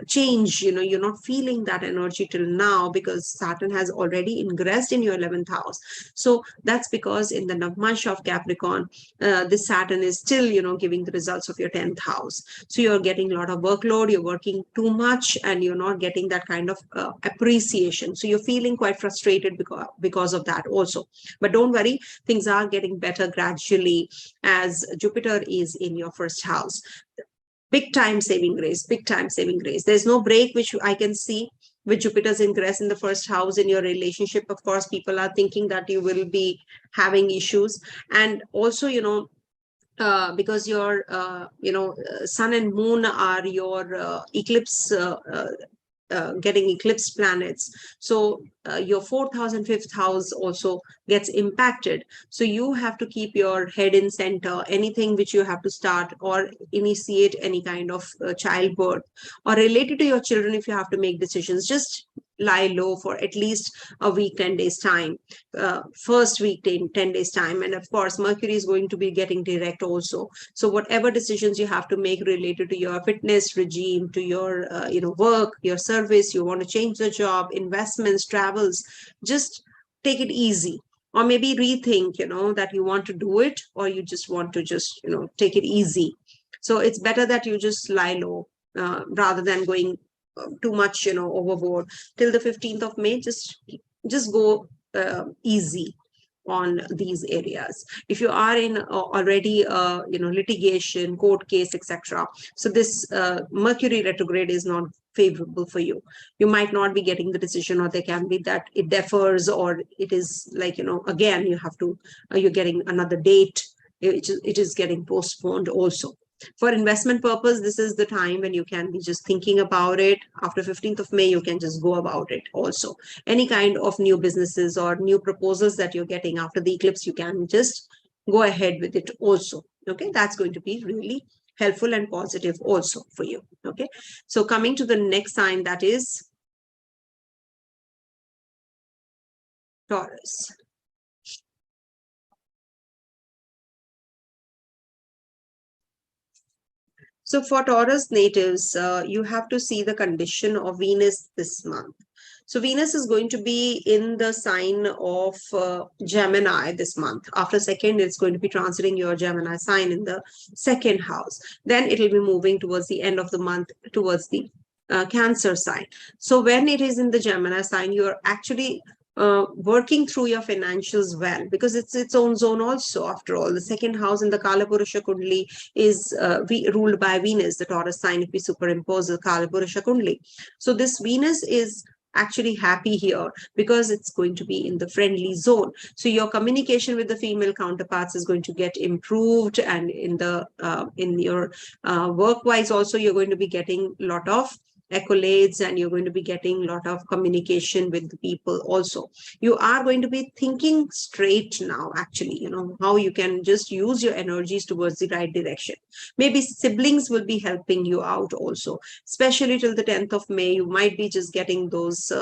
change. You're not feeling that energy till now because Saturn has already ingressed in your 11th house. So that's because in the Navmansha of Capricorn, this Saturn is still giving the results of your 10th house. So you're getting a lot of workload, you're working too much, and you're not getting that kind of appreciation. So you're feeling quite frustrated because of that also. But don't worry, things are getting better gradually as Jupiter is in your 1st house. Big time saving grace, big time saving grace. There's no break which I can see with Jupiter's ingress in the 1st house in your relationship. Of course, people are thinking that you will be having issues. And also, because your sun and moon are your eclipse getting eclipse planets. So your 4th house and 5th house also gets impacted. So you have to keep your head in center. Anything which you have to start or initiate any kind of childbirth or related to your children, if you have to make decisions, just lie low for at least a week, 10 days time, first week, 10 days time. And of course, Mercury is going to be getting direct also. So whatever decisions you have to make related to your fitness regime, to your, work, your service, you want to change the job, investments, travels, just take it easy. Or maybe rethink, that you want to do it, or you just want to take it easy. So it's better that you just lie low rather than going too much, overboard. Till the 15th of May, just go easy on these areas. If you are in already litigation, court case, etc. So this Mercury retrograde is not favorable for you. You might not be getting the decision, or there can be that it differs, or it is like, again, you have to, you're getting another date. It is getting postponed also. For investment purpose, this is the time when you can be just thinking about it. After 15th of May, you can just go about it also. Any kind of new businesses or new proposals that you're getting after the eclipse, you can just go ahead with it also. Okay, that's going to be really helpful and positive also for you. Okay, so coming to the next sign, that is Taurus. So for Taurus natives, you have to see the condition of Venus this month. So Venus is going to be in the sign of Gemini this month. After 2nd, it's going to be transiting your Gemini sign in the 2nd house. Then it will be moving towards the end of the month towards the Cancer sign. So when it is in the Gemini sign, you're actually working through your financials well, because it's its own zone also. After all, the 2nd house in the Kalapurusha Kundli is ruled by Venus, the Taurus sign, if we superimpose the Kalapurusha Kundli. So this Venus is actually happy here because it's going to be in the friendly zone. So your communication with the female counterparts is going to get improved, and in your work wise also, you're going to be getting a lot of accolades, and you're going to be getting a lot of communication with the people also. You are going to be thinking straight now, actually, how you can just use your energies towards the right direction. Maybe siblings will be helping you out also, especially till the 10th of May. You might be just getting those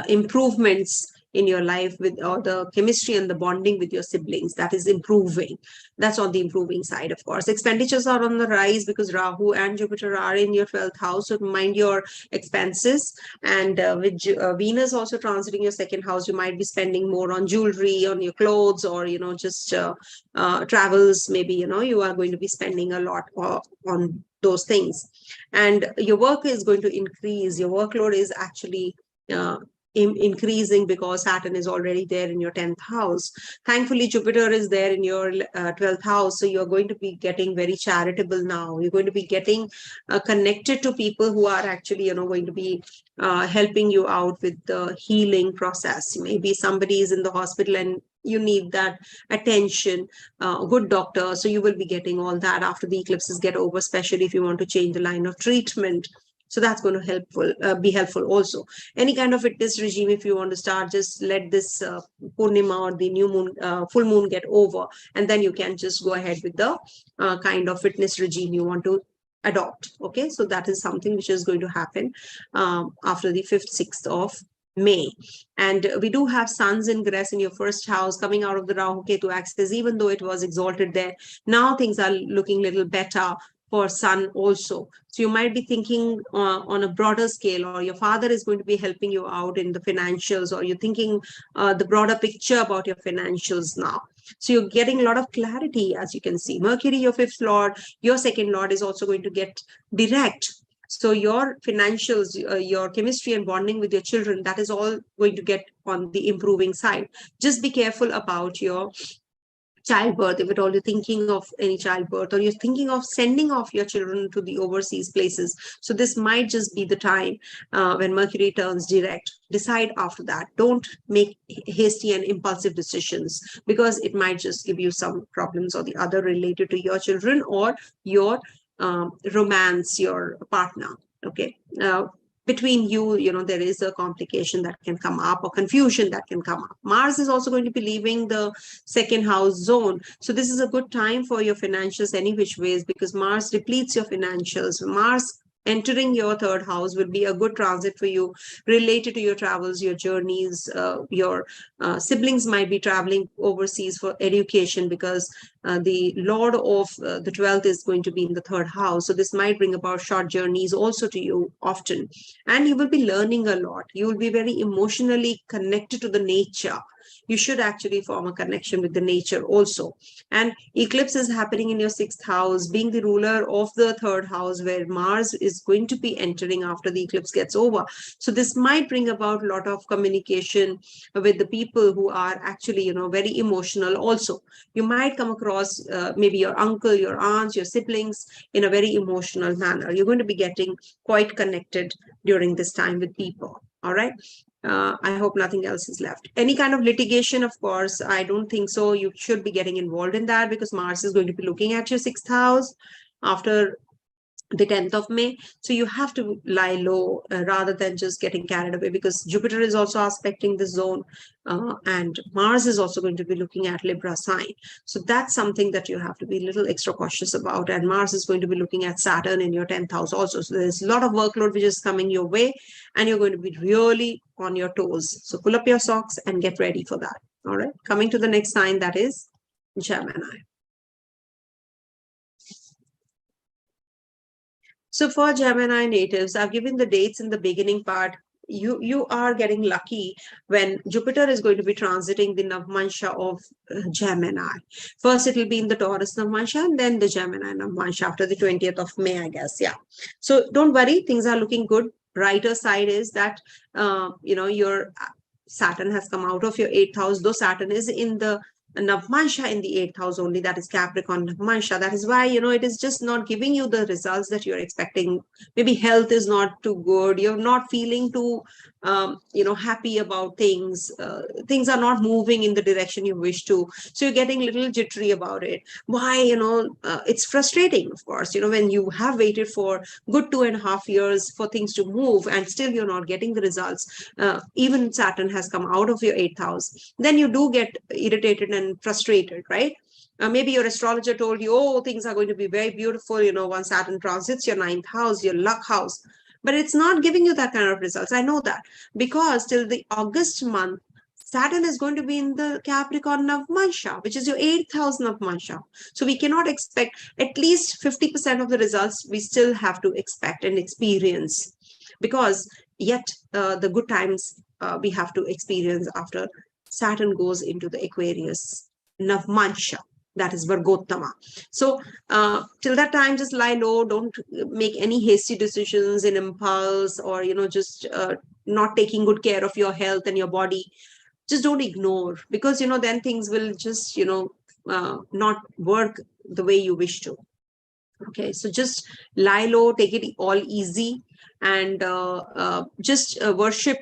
improvements in your life, with or the chemistry and the bonding with your siblings, that is improving. That's on the improving side. Of course, expenditures are on the rise because Rahu and Jupiter are in your 12th house, so mind your expenses. And with Venus also transiting your second house, you might be spending more on jewelry, on your clothes, or just travels. Maybe you are going to be spending a lot on those things, and your work is going to increase. Your workload is actually increasing because Saturn is already there in your 10th house. Thankfully, Jupiter is there in your 12th house. So you're going to be getting very charitable now. You're going to be getting connected to people who are actually, going to be helping you out with the healing process. Maybe somebody is in the hospital and you need that attention, a good doctor. So you will be getting all that after the eclipses get over, especially if you want to change the line of treatment. So that's going to be helpful also. Any kind of fitness regime, if you want to start, just let this Purnima or the new moon, full moon get over, and then you can just go ahead with the kind of fitness regime you want to adopt. Okay, so that is something which is going to happen after the 5th, 6th of May. And we do have Sun's ingress in your first house coming out of the Rahu Ketu axis. Even though it was exalted there, now things are looking a little better for Sun also. So you might be thinking on a broader scale, or your father is going to be helping you out in the financials, or you're thinking the broader picture about your financials now. So you're getting a lot of clarity, as you can see. Mercury, your 5th lord, your 2nd lord, is also going to get direct. So your financials, your chemistry and bonding with your children, that is all going to get on the improving side. Just be careful about your childbirth. If at all you're thinking of any childbirth, or you're thinking of sending off your children to the overseas places, so this might just be the time when Mercury turns direct. Decide after that. Don't make hasty and impulsive decisions, because it might just give you some problems or the other related to your children or your romance, your partner. Okay, between you, there is a complication that can come up, or confusion that can come up. Mars is also going to be leaving the 2nd house zone. So this is a good time for your financials any which ways, because Mars depletes your financials. Mars entering your 3rd house will be a good transit for you related to your travels, your journeys. Your siblings might be traveling overseas for education, because the Lord of the 12th is going to be in the 3rd house. So this might bring about short journeys also to you often. And you will be learning a lot. You will be very emotionally connected to the nature. You should actually form a connection with the nature also. And eclipse is happening in your 6th house, being the ruler of the 3rd house, where Mars is going to be entering after the eclipse gets over. So this might bring about a lot of communication with the people who are actually, very emotional also. You might come across maybe your uncle, your aunts, your siblings in a very emotional manner. You're going to be getting quite connected during this time with people. All right. I hope nothing else is left. Any kind of litigation, of course, I don't think so. You should be getting involved in that, because Mars is going to be looking at your 6th house after the 10th of May. So you have to lie low rather than just getting carried away, because Jupiter is also aspecting the zone, and Mars is also going to be looking at Libra sign. So that's something that you have to be a little extra cautious about. And Mars is going to be looking at Saturn in your 10th house also. So there's a lot of workload which is coming your way, and you're going to be really on your toes. So pull up your socks and get ready for that. All right. Coming to the next sign, that is Gemini. So for Gemini natives, I've given the dates in the beginning part. You are getting lucky when Jupiter is going to be transiting the Navmansha of Gemini. First, it will be in the Taurus Navmansha, and then the Gemini Navmansha after the 20th of May, I guess. Yeah. So don't worry, things are looking good. Brighter side is that, your Saturn has come out of your 8th house, though Saturn is in the Navmansha in the 8th house only, that is Capricorn Navmansha. That is why, it is just not giving you the results that you're expecting. Maybe health is not too good. You're not feeling too, happy about things. Things are not moving in the direction you wish to. So you're getting a little jittery about it. Why, it's frustrating, of course, when you have waited for good 2.5 years for things to move and still you're not getting the results. Even Saturn has come out of your 8th house. Then you do get irritated and frustrated, right? Maybe your astrologer told you, oh, things are going to be very beautiful, once Saturn transits your 9th house, your luck house. But it's not giving you that kind of results. I know that, because till the August month, Saturn is going to be in the Capricorn Navmansha, which is your 8th house Navmansha. So we cannot expect at least 50% of the results. We still have to expect and experience, because yet the good times we have to experience after Saturn goes into the Aquarius Navmansha, that is Vargottama. So till that time, just lie low. Don't make any hasty decisions in impulse, or just not taking good care of your health and your body. Just don't ignore, because then things will just not work the way you wish to. Okay, so just lie low, take it all easy, and just worship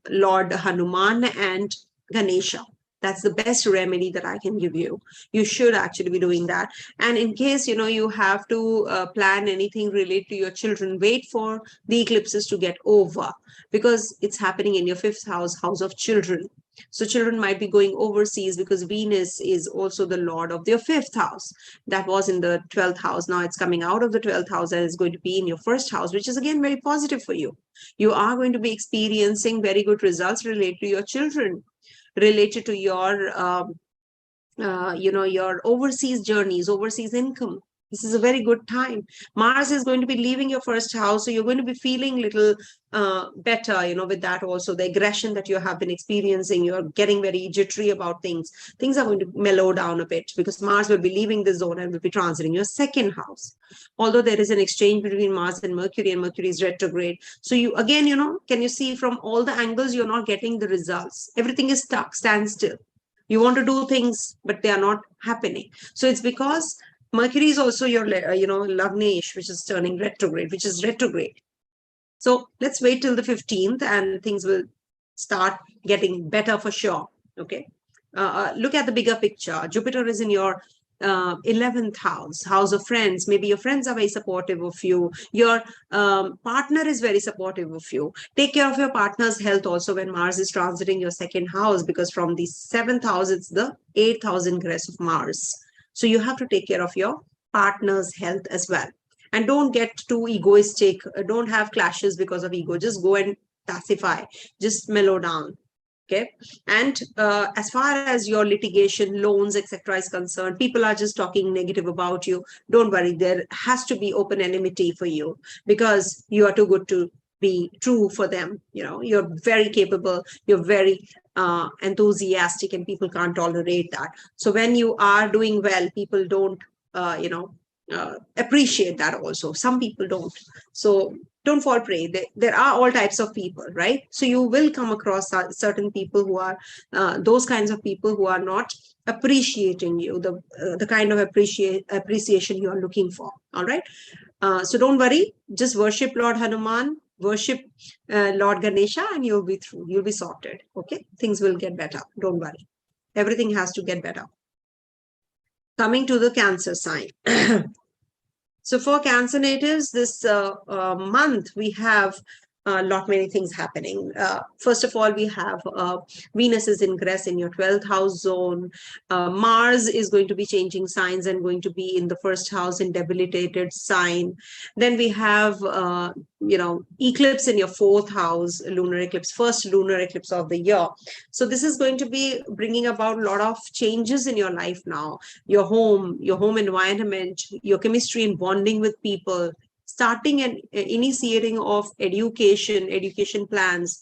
Lord Hanuman and Ganesha. That's the best remedy that I can give you. You should actually be doing that. And in case, you have to plan anything related to your children, wait for the eclipses to get over, because it's happening in your 5th house, house of children. So children might be going overseas, because Venus is also the lord of their 5th house. That was in the 12th house. Now it's coming out of the 12th house and is going to be in your 1st house, which is again very positive for you. You are going to be experiencing very good results related to your children, related to your your overseas journeys, overseas income. This is a very good time. Mars is going to be leaving your 1st house, so you're going to be feeling a little better, with that also. The aggression that you have been experiencing, you're getting very jittery about things. Things are going to mellow down a bit, because Mars will be leaving the zone and will be transiting your 2nd house. Although there is an exchange between Mars and Mercury is retrograde. So you, again, can you see from all the angles, you're not getting the results. Everything is stuck, standstill. You want to do things, but they are not happening. So it's because Mercury is also your, Lagnesh, which is turning retrograde, So let's wait till the 15th and things will start getting better for sure. Okay. Look at the bigger picture. Jupiter is in your 11th house, house of friends. Maybe your friends are very supportive of you. Your partner is very supportive of you. Take care of your partner's health also when Mars is transiting your 2nd house, because from the 7th house, it's the 8th house ingress of Mars. So you have to take care of your partner's health as well. And don't get too egoistic. Don't have clashes because of ego. Just go and pacify. Just mellow down. Okay. And as far as your litigation, loans, etc. is concerned, people are just talking negative about you. Don't worry. There has to be open enmity for you, because you are too good to be true for them. You're very capable. You're very enthusiastic, and people can't tolerate that. So when you are doing well, people don't, appreciate that also. Some people don't. So don't fall prey. There are all types of people, right? So you will come across certain people who are those kinds of people who are not appreciating you, the kind of appreciation you are looking for. All right. So don't worry. Just worship Lord Hanuman, worship Lord Ganesha, and you'll be through. You'll be sorted. Okay. Things will get better. Don't worry. Everything has to get better. Coming to the Cancer sign. So for Cancer natives, this month, we have many things happening. First of all, we have Venus's ingress in your 12th house zone. Mars is going to be changing signs and going to be in the 1st house in debilitated sign. Then we have, eclipse in your 4th house, lunar eclipse, first lunar eclipse of the year. So this is going to be bringing about a lot of changes in your life now. Your home environment, your chemistry and bonding with people, starting and initiating of education plans,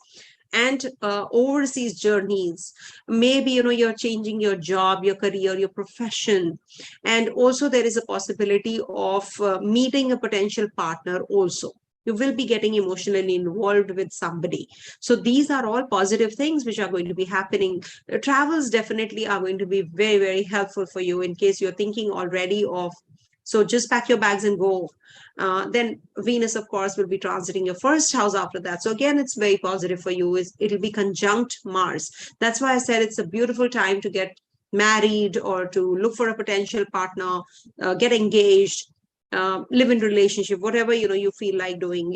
and overseas journeys. Maybe, you're changing your job, your career, your profession. And also there is a possibility of meeting a potential partner also. You will be getting emotionally involved with somebody. So these are all positive things which are going to be happening. Travels definitely are going to be very, very helpful for you in case you're thinking already of. So just pack your bags and go. Then Venus, of course, will be transiting your first house after that. So again, it's very positive for you. It'll be conjunct Mars. That's why I said it's a beautiful time to get married or to look for a potential partner, get engaged, live in relationship, whatever you feel like doing.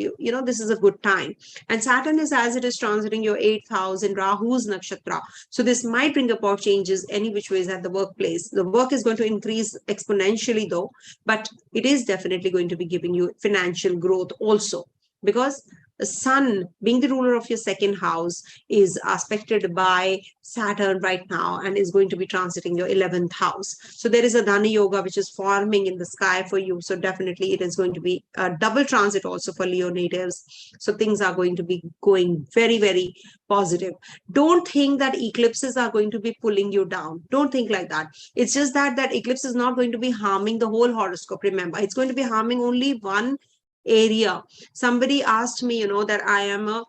This is a good time. And Saturn is, as it is transiting your 8th house in Rahu's nakshatra, so this might bring about changes any which ways at the workplace. The work is going to increase exponentially though, but it is definitely going to be giving you financial growth also, because the Sun, being the ruler of your 2nd house, is aspected by Saturn right now and is going to be transiting your 11th house. So there is a Dhana Yoga which is forming in the sky for you. So definitely it is going to be a double transit also for Leo natives. So things are going to be going very, very positive. Don't think that eclipses are going to be pulling you down. Don't think like that. It's just that eclipse is not going to be harming the whole horoscope. Remember, it's going to be harming only one area. Somebody asked me, that I am a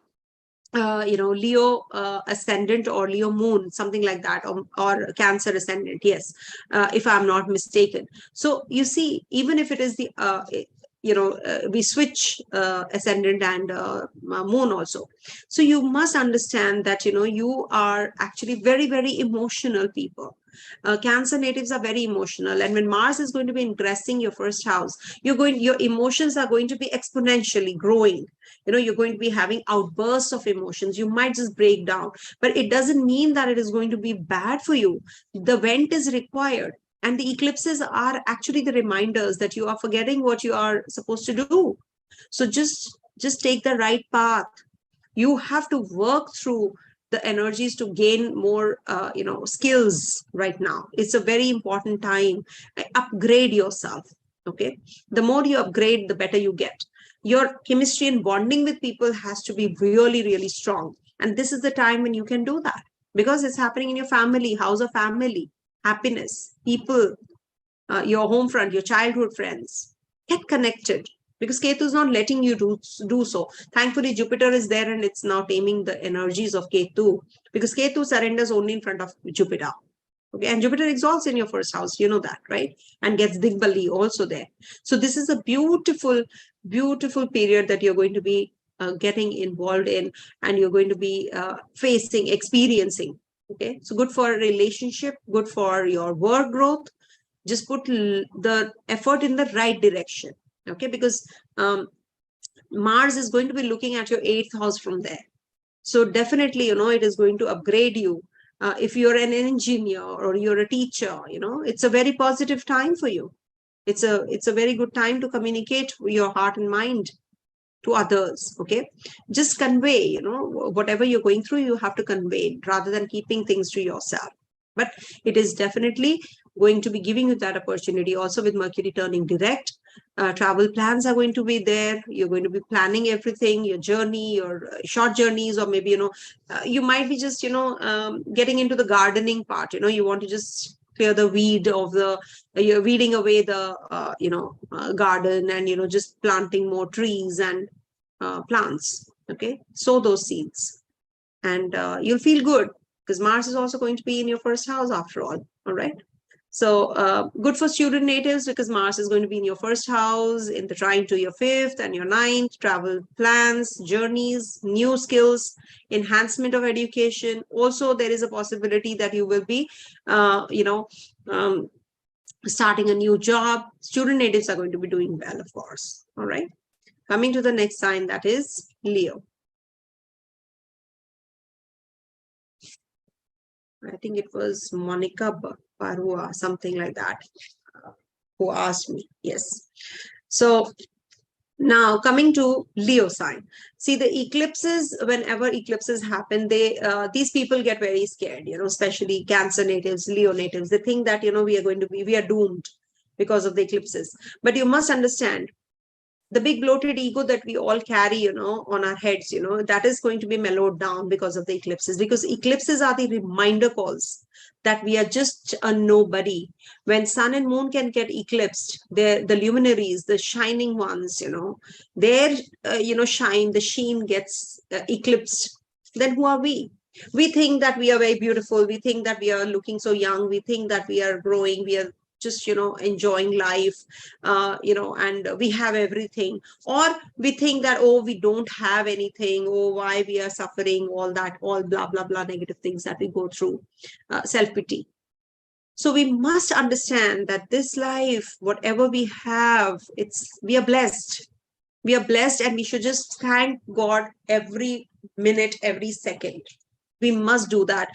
Leo ascendant or Leo moon, something like that, or Cancer ascendant. Yes, if I'm not mistaken. So you see, even if it is the we switch ascendant and moon also. So you must understand that you are actually very, very emotional people. Cancer natives are very emotional, and when Mars is going to be ingressing your 1st house, your emotions are going to be exponentially growing. You're going to be having outbursts of emotions. You might just break down, but it doesn't mean that it is going to be bad for you. The vent is required, and the eclipses are actually the reminders that you are forgetting what you are supposed to do. So just take the right path. You have to work through the energies to gain more skills right now. It's a very important time. Upgrade yourself. Okay, the more you upgrade, the better you get. Your chemistry and bonding with people has to be really, really strong, and this is the time when you can do that, because it's happening in your family, house of family, happiness, people, your home front, your childhood friends. Get connected, because Ketu is not letting you do so. Thankfully, Jupiter is there and it's now taming the energies of Ketu, because Ketu surrenders only in front of Jupiter. Okay, and Jupiter exalts in your 1st house, you know that, right? And gets Digbali also there. So this is a beautiful, beautiful period that you're going to be getting involved in, and you're going to be experiencing. Okay, so good for a relationship, good for your work growth. Just put the effort in the right direction. Okay, because Mars is going to be looking at your 8th house from there. So definitely, it is going to upgrade you. If you're an engineer or you're a teacher, it's a very positive time for you. It's a very good time to communicate your heart and mind to others. Okay, just convey, whatever you're going through, you have to convey rather than keeping things to yourself. But it is definitely going to be giving you that opportunity. Also with Mercury turning direct, travel plans are going to be there. You're going to be planning everything, your journey, your short journeys, or maybe you might be just getting into the gardening part. You want to just clear the weed of you're weeding away the garden, and just planting more trees and plants. Okay, sow those seeds, and you'll feel good, because Mars is also going to be in your 1st house after all. All right. So good for student natives, because Mars is going to be in your 1st house, in the trine to your 5th and your 9th. Travel plans, journeys, new skills, enhancement of education. Also, there is a possibility that you will be, starting a new job. Student natives are going to be doing well, of course. All right. Coming to the next sign, that is Leo. I think it was Monica Parua, something like that, who asked me. Yes. So now coming to Leo sign. See, the eclipses, whenever eclipses happen, these people get very scared, especially Cancer natives, Leo natives. They think that, we are doomed because of the eclipses. But you must understand, the big bloated ego that we all carry, you know, on our heads, you know, that is going to be mellowed down because of the eclipses, because eclipses are the reminder calls that we are just a nobody. When sun and moon can get eclipsed, the luminaries, the shining ones, you know, their shine, the sheen gets eclipsed. Then who are we? We think that we are very beautiful, we think that we are looking so young, we think that we are growing, we are just, you know, enjoying life, and we have everything. Or we think that, oh, we don't have anything, oh, why we are suffering, all that, all blah blah blah negative things that we go through, self-pity. So we must understand that this life, whatever we have, we are blessed. We are blessed, and we should just thank God every minute, every second. We must do that.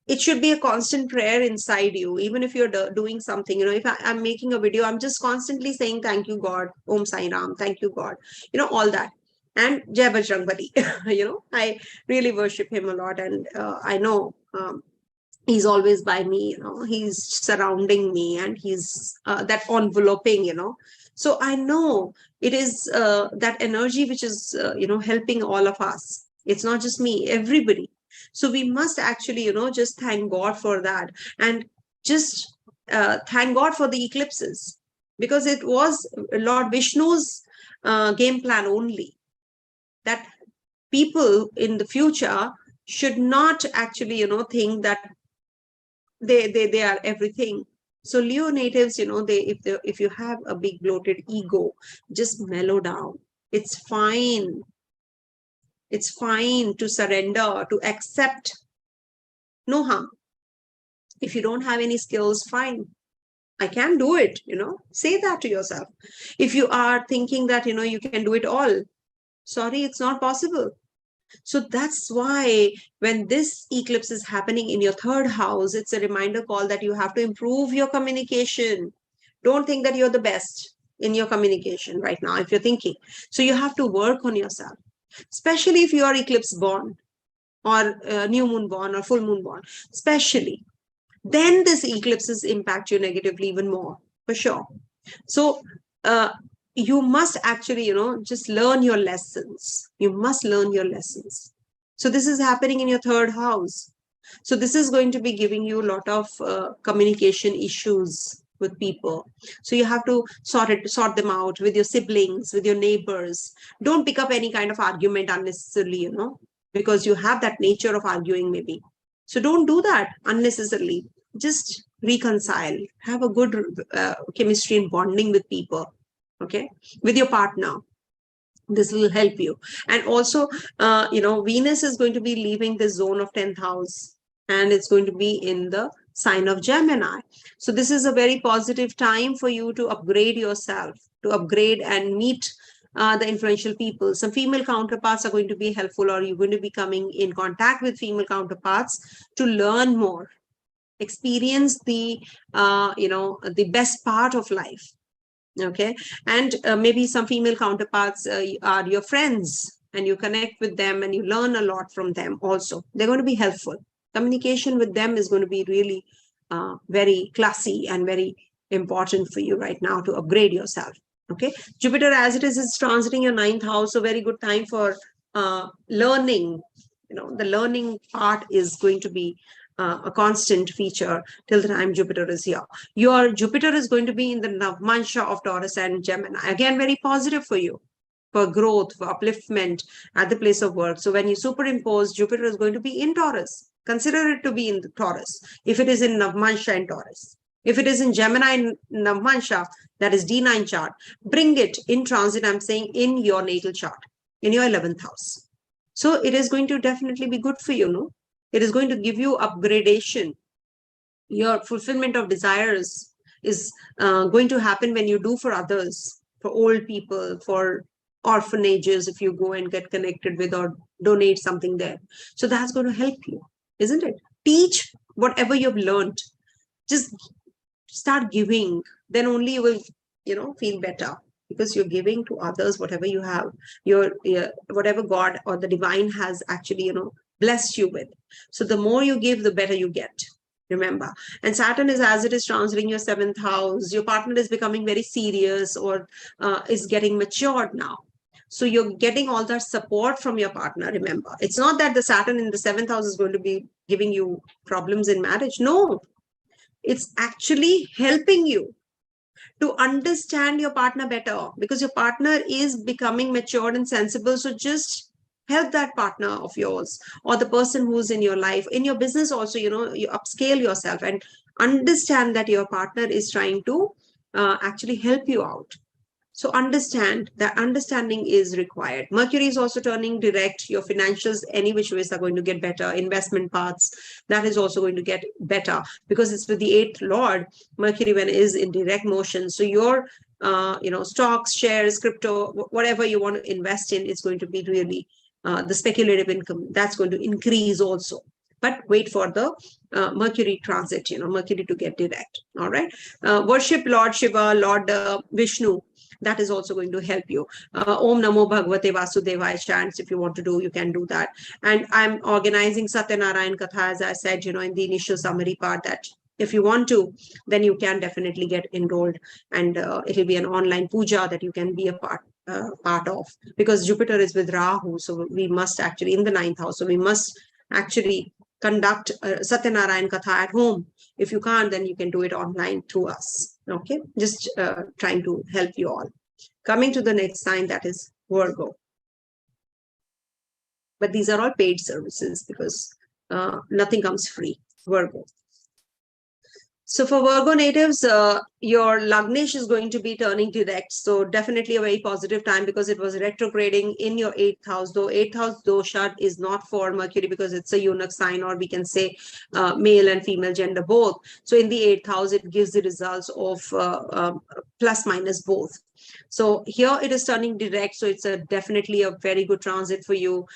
It should be a constant prayer inside you, even if you're doing something. You know, if I'm making a video, I'm just constantly saying, thank you, God, Om Sai Ram, thank you, God, you know, all that. And Jai Bajrang Bali. You know, I really worship him a lot. And I know he's always by me, you know, he's surrounding me, and he's that enveloping, you know. So I know it is that energy which is, helping all of us. It's not just me, everybody. So we must actually, you know, just thank God for that, and just thank God for the eclipses, because it was Lord Vishnu's game plan only, that people in the future should not actually, you know, think that they are everything. So Leo natives, you know, if you have a big bloated ego, just mellow down. It's fine. It's fine to surrender, to accept. No harm. If you don't have any skills, fine. I can do it, you know, say that to yourself. If you are thinking that, you know, you can do it all, sorry, it's not possible. So that's why when this eclipse is happening in your third house, it's a reminder call that you have to improve your communication. Don't think that you're the best in your communication right now, if you're thinking. So you have to work on yourself, especially if you are eclipse born, or new moon born, or full moon born, especially. Then this eclipses impact you negatively even more, for sure. So you must actually, you know, just learn your lessons. You must learn your lessons. So this is happening in your third house. So this is going to be giving you a lot of communication issues with people. So you have to sort them out with your siblings, with your neighbors. Don't pick up any kind of argument unnecessarily, you know, because you have that nature of arguing maybe. So don't do that unnecessarily. Just reconcile, have a good chemistry and bonding with people, okay, with your partner. This will help you. And also, Venus is going to be leaving the zone of 10th house, and it's going to be in the sign of Gemini. So this is a very positive time for you to upgrade yourself, to upgrade and meet the influential people. Some female counterparts are going to be helpful, or you're going to be coming in contact with female counterparts to learn more, experience the best part of life. Okay. And maybe some female counterparts are your friends, and you connect with them and you learn a lot from them also. They're going to be helpful. Communication with them is going to be really very classy and very important for you right now to upgrade yourself. Okay. Jupiter, as it is transiting your 9th house, so very good time for learning. You know, the learning part is going to be a constant feature till the time Jupiter is here. Your Jupiter is going to be in the Navmansha of Taurus and Gemini. Again, very positive for you, for growth, for upliftment at the place of work. So when you superimpose, Jupiter is going to be in Taurus. Consider it to be in the Taurus. If it is in Navmansha and Taurus, if it is in Gemini Navmansha, that is D9 chart, bring it in transit, I'm saying, in your natal chart, in your 11th house. So it is going to definitely be good for you, no? It is going to give you upgradation. Your fulfillment of desires is going to happen when you do for others, for old people, for orphanages, if you go and get connected with or donate something there. So that's going to help you, isn't it? Teach whatever you've learned. Just start giving. Then only you will, feel better, because you're giving to others whatever you have, whatever God or the divine has actually, blessed you with. So the more you give, the better you get, remember. And Saturn is, as it is transiting your 7th house, your partner is becoming very serious or is getting matured now. So you're getting all that support from your partner, remember. It's not that the Saturn in the 7th house is going to be giving you problems in marriage. No, it's actually helping you to understand your partner better, because your partner is becoming matured and sensible. So just help that partner of yours, or the person who's in your life, in your business also, you upscale yourself and understand that your partner is trying to actually help you out. So understand that understanding is required. Mercury is also turning direct. Your financials, any which ways, are going to get better. Investment paths, that is also going to get better, because it's with the 8th Lord, Mercury, when it is in direct motion. So your, stocks, shares, crypto, whatever you want to invest in, is going to be really the speculative income. That's going to increase also. But wait for the Mercury transit, Mercury to get direct. All right. Worship Lord Shiva, Lord Vishnu. That is also going to help you. Om Namo Bhagavate Vasudevaya chants, if you want to do, you can do that. And I'm organizing Satyanarayan Katha, as I said, in the initial summary part, that if you want to, then you can definitely get enrolled. And it'll be an online puja that you can be a part of, because Jupiter is with Rahu. So we must actually, in the 9th house, so we must actually conduct Satyanarayan Katha at home. If you can't, then you can do it online through us. Okay, just trying to help you all. Coming to the next sign, that is Virgo. But these are all paid services, because nothing comes free. Virgo. So for Virgo natives, your Lagnesh is going to be turning direct. So definitely a very positive time, because it was retrograding in your 8th house. Though 8th house dosha is not for Mercury, because it's a eunuch sign, or we can say male and female gender both. So in the 8th house, it gives the results of plus minus both. So here it is turning direct. So it's definitely a very good transit for you.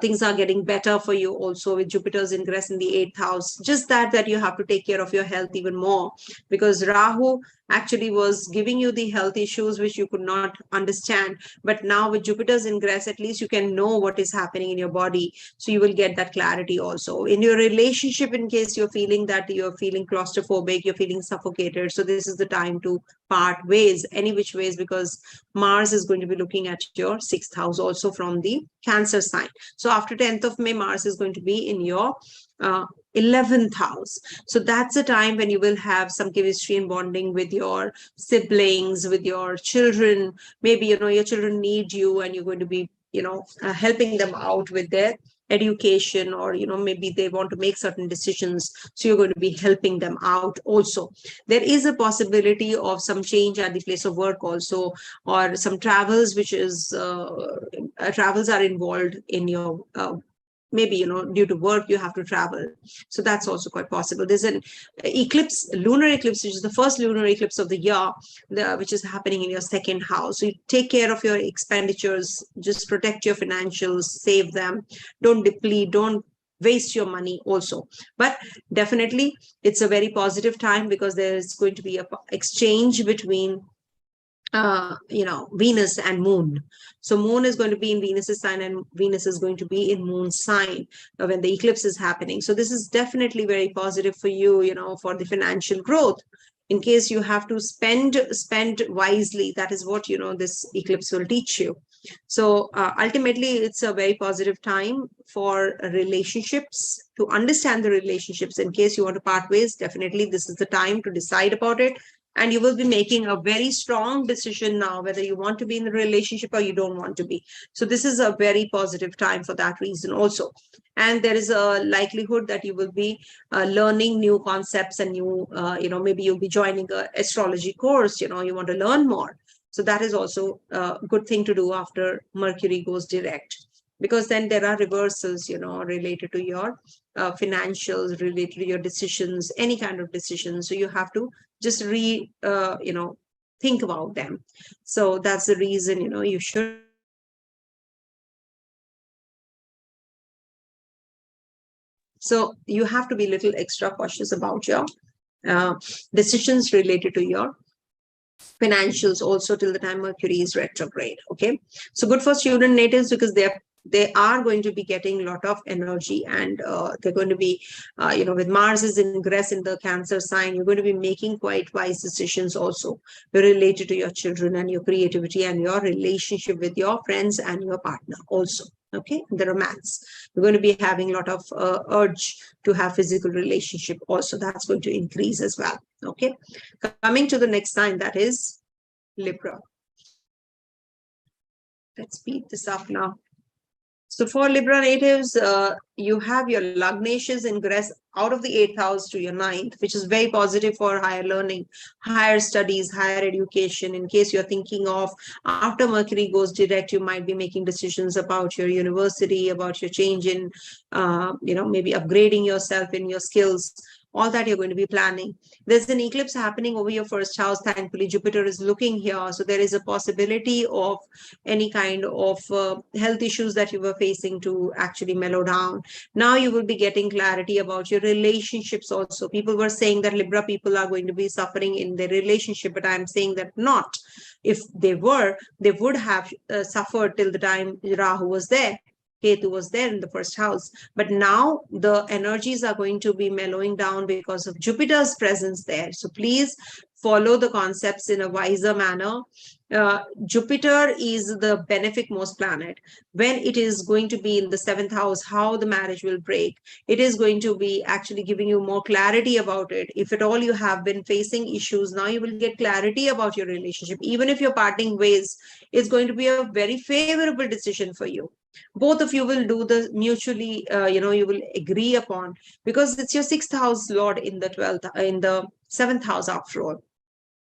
Things are getting better for you also, with Jupiter's ingress in the 8th house. Just that you have to take care of your health even more, because Rahu actually was giving you the health issues which you could not understand. But now with Jupiter's ingress, at least you can know what is happening in your body. So you will get that clarity also. In your relationship, in case you're feeling that you're feeling claustrophobic, you're feeling suffocated, so this is the time to part ways, any which ways, because Mars is going to be looking at your 6th house also from the Cancer sign. So after 10th of May, Mars is going to be in your 11th house. So that's the time when you will have some chemistry and bonding with your siblings, with your children. Maybe, your children need you, and you're going to be, helping them out with their education, or, maybe they want to make certain decisions. So you're going to be helping them out also. There is a possibility of some change at the place of work also, or some travels, which is travels are involved in your maybe, due to work, you have to travel. So that's also quite possible. There's an eclipse, lunar eclipse, which is the first lunar eclipse of the year, which is happening in your 2nd house. So you take care of your expenditures, just protect your financials, save them, don't deplete, don't waste your money also. But definitely it's a very positive time, because there is going to be a exchange between Venus and Moon. So Moon is going to be in Venus's sign, and Venus is going to be in Moon's sign when the eclipse is happening. So this is definitely very positive for you, for the financial growth. In case you have to spend wisely, that is what, this eclipse will teach you. So ultimately, it's a very positive time for relationships, to understand the relationships. In case you want to part ways, definitely this is the time to decide about it. And you will be making a very strong decision now, whether you want to be in the relationship or you don't want to be. So this is a very positive time for that reason also. And there is a likelihood that you will be learning new concepts and new, maybe you'll be joining an astrology course, you want to learn more. So that is also a good thing to do after Mercury goes direct, because then there are reversals, related to your financials, related to your decisions, any kind of decisions. So you have to just think about them. So that's the reason, you should. So you have to be a little extra cautious about your decisions related to your financials also, till the time Mercury is retrograde. Okay, so good for student natives, because they're they are going to be getting a lot of energy, and they're going to be, with Mars's ingress in the Cancer sign, you're going to be making quite wise decisions also related to your children and your creativity and your relationship with your friends and your partner also. Okay, the romance. You're going to be having a lot of urge to have physical relationship also. That's going to increase as well. Okay, coming to the next sign, that is Libra. Let's speed this up now. So for Libra natives, you have your Lagnaceous ingress out of the 8th house to your 9th, which is very positive for higher learning, higher studies, higher education. In case you're thinking of, after Mercury goes direct, you might be making decisions about your university, about your change in, maybe upgrading yourself in your skills. All that you're going to be planning. There's an eclipse happening over your first house. Thankfully, Jupiter is looking here. So there is a possibility of any kind of health issues that you were facing to actually mellow down. Now you will be getting clarity about your relationships also. People were saying that Libra people are going to be suffering in their relationship, but I'm saying that not. If they were, they would have suffered till the time Rahu was there. Ketu was there in the first house. But now the energies are going to be mellowing down because of Jupiter's presence there. So please follow the concepts in a wiser manner. Jupiter is the benefic most planet. When it is going to be in the 7th house, how the marriage will break, it is going to be actually giving you more clarity about it. If at all you have been facing issues, now you will get clarity about your relationship. Even if you're parting ways, it's going to be a very favorable decision for you. Both of you will do the mutually, you will agree upon, because it's your 6th house lord in the 12th, in the 7th house after all.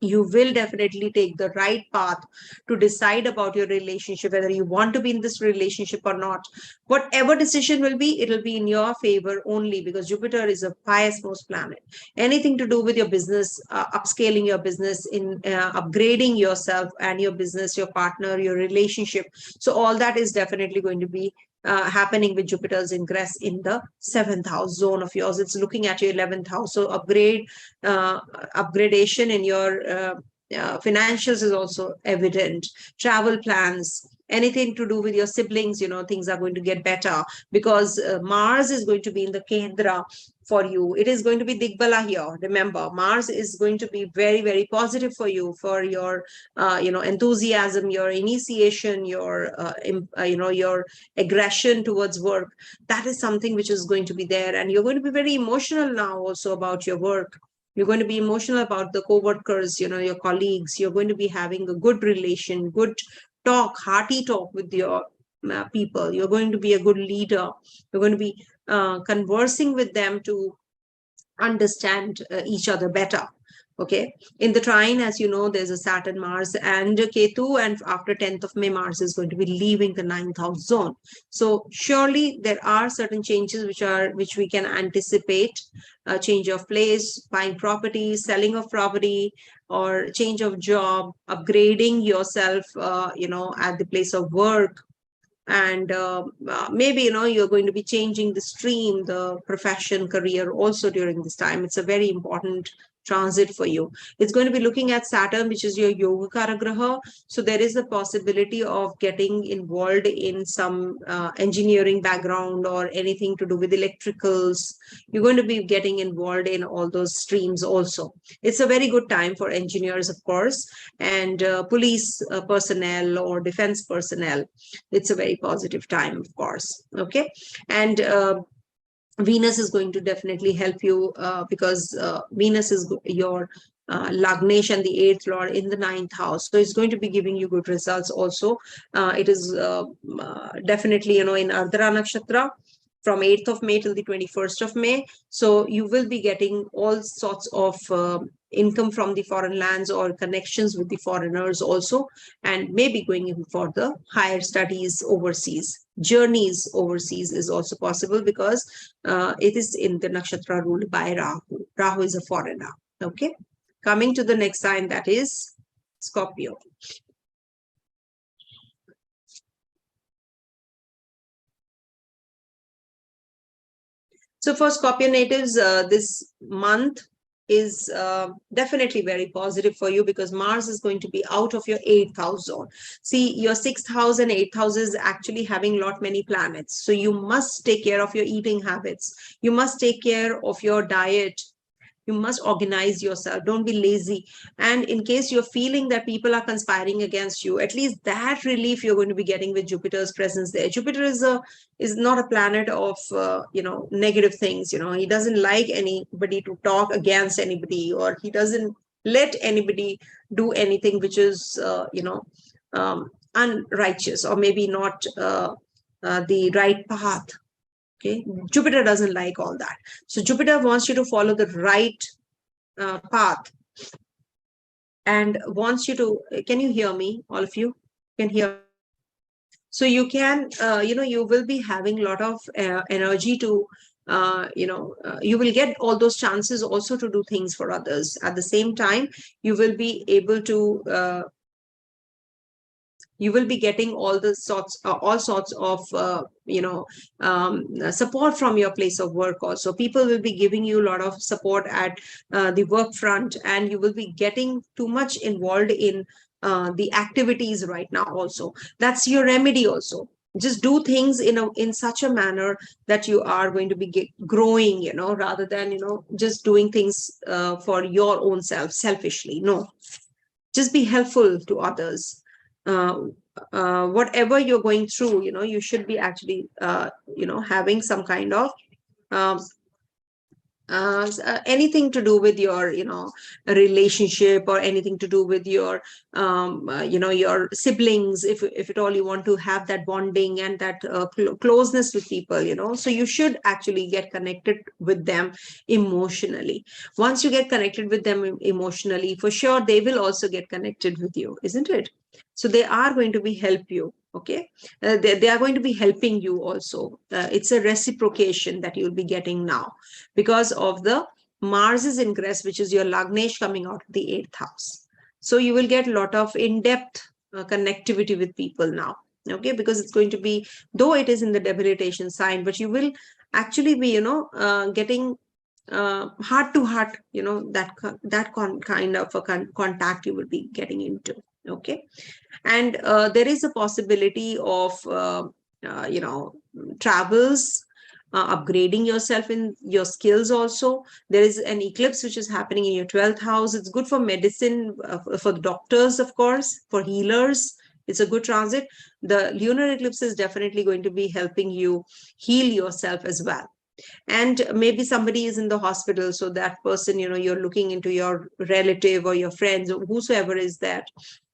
You will definitely take the right path to decide about your relationship, whether you want to be in this relationship or not. Whatever decision will be, it will be in your favor only, because Jupiter is a pious most planet. Anything to do with your business, upscaling your business, in upgrading yourself and your business, your partner, your relationship. So all that is definitely going to be happening with Jupiter's ingress in the 7th house zone of yours. It's looking at your 11th house. So upgradation in your financials is also evident. Travel plans, anything to do with your siblings, things are going to get better, because Mars is going to be in the Kendra for you. It is going to be Digbala here. Remember, Mars is going to be very, very positive for you, for your, enthusiasm, your initiation, your aggression towards work. That is something which is going to be there. And you're going to be very emotional now also about your work. You're going to be emotional about the co-workers, your colleagues. You're going to be having a good relation, good talk, hearty talk with your people. You're going to be a good leader. You're going to be conversing with them to understand each other better. Okay, in the trine, as you know, there's a Saturn, Mars, and Ketu, and after 10th of May, Mars is going to be leaving the 9th house zone. So surely there are certain changes which we can anticipate: a change of place, buying property, selling of property, or change of job, upgrading yourself, at the place of work. And maybe you're going to be changing the stream, the profession, career also during this time. It's a very important transit for you. It's going to be looking at Saturn, which is your yoga karagraha. So there is a possibility of getting involved in some engineering background or anything to do with electricals. You're going to be getting involved in all those streams also. It's a very good time for engineers, of course, and police personnel or defense personnel. It's a very positive time, of course. Okay, and Venus is going to definitely help you, because Venus is your Lagnesh and the 8th lord in the 9th house. So it's going to be giving you good results also. It is definitely, in Ardhara Nakshatra from 8th of May till the 21st of May. So you will be getting all sorts of income from the foreign lands or connections with the foreigners also, and maybe going in for the higher studies overseas. Journeys overseas is also possible, because it is in the nakshatra ruled by Rahu. Rahu is a foreigner. Okay, coming to the next sign, that is Scorpio. So for Scorpio natives, this month is definitely very positive for you, because Mars is going to be out of your 8th house zone. See, your 6th house and 8th house is actually having lot many planets. So you must take care of your eating habits. You must take care of your diet. You must organize yourself. Don't be lazy. And in case you're feeling that people are conspiring against you, at least that relief you're going to be getting with Jupiter's presence there. Jupiter is not a planet of negative things. He doesn't like anybody to talk against anybody, or he doesn't let anybody do anything which is unrighteous, or maybe not the right path. Okay, Jupiter doesn't like all that. So Jupiter wants you to follow the right path, and wants you to, can you hear me? All of you can hear. So you can, you will be having a lot of energy to, you will get all those chances also to do things for others. At the same time, you will be able to, you will be getting all sorts of support from your place of work. Also, people will be giving you a lot of support at the work front, and you will be getting too much involved in the activities right now. Also, that's your remedy. Also, just do things in such a manner that you are going to be growing, rather than just doing things for your own selfishly. No, just be helpful to others. Whatever you're going through, you should be actually having some kind of anything to do with your relationship, or anything to do with your your siblings, if at all you want to have that bonding and that closeness with people. So you should actually get connected with them emotionally. Once you get connected with them emotionally, for sure they will also get connected with you, isn't it? So they are going to be help you. Okay, they are going to be helping you also. It's a reciprocation that you'll be getting now, because of the Mars's ingress, which is your Lagnesh coming out of the 8th house. So you will get a lot of in-depth connectivity with people now. Okay, because it's going to be, though it is in the debilitation sign, but you will actually be getting heart to heart, that kind of a contact you will be getting into. Okay, and there is a possibility of travels, upgrading yourself in your skills. Also, there is an eclipse which is happening in your 12th house. It's good for medicine, for the doctors, of course, for healers. It's a good transit. The lunar eclipse is definitely going to be helping you heal yourself as well. And maybe somebody is in the hospital, so that person, you're looking into your relative or your friends, or whosoever is that,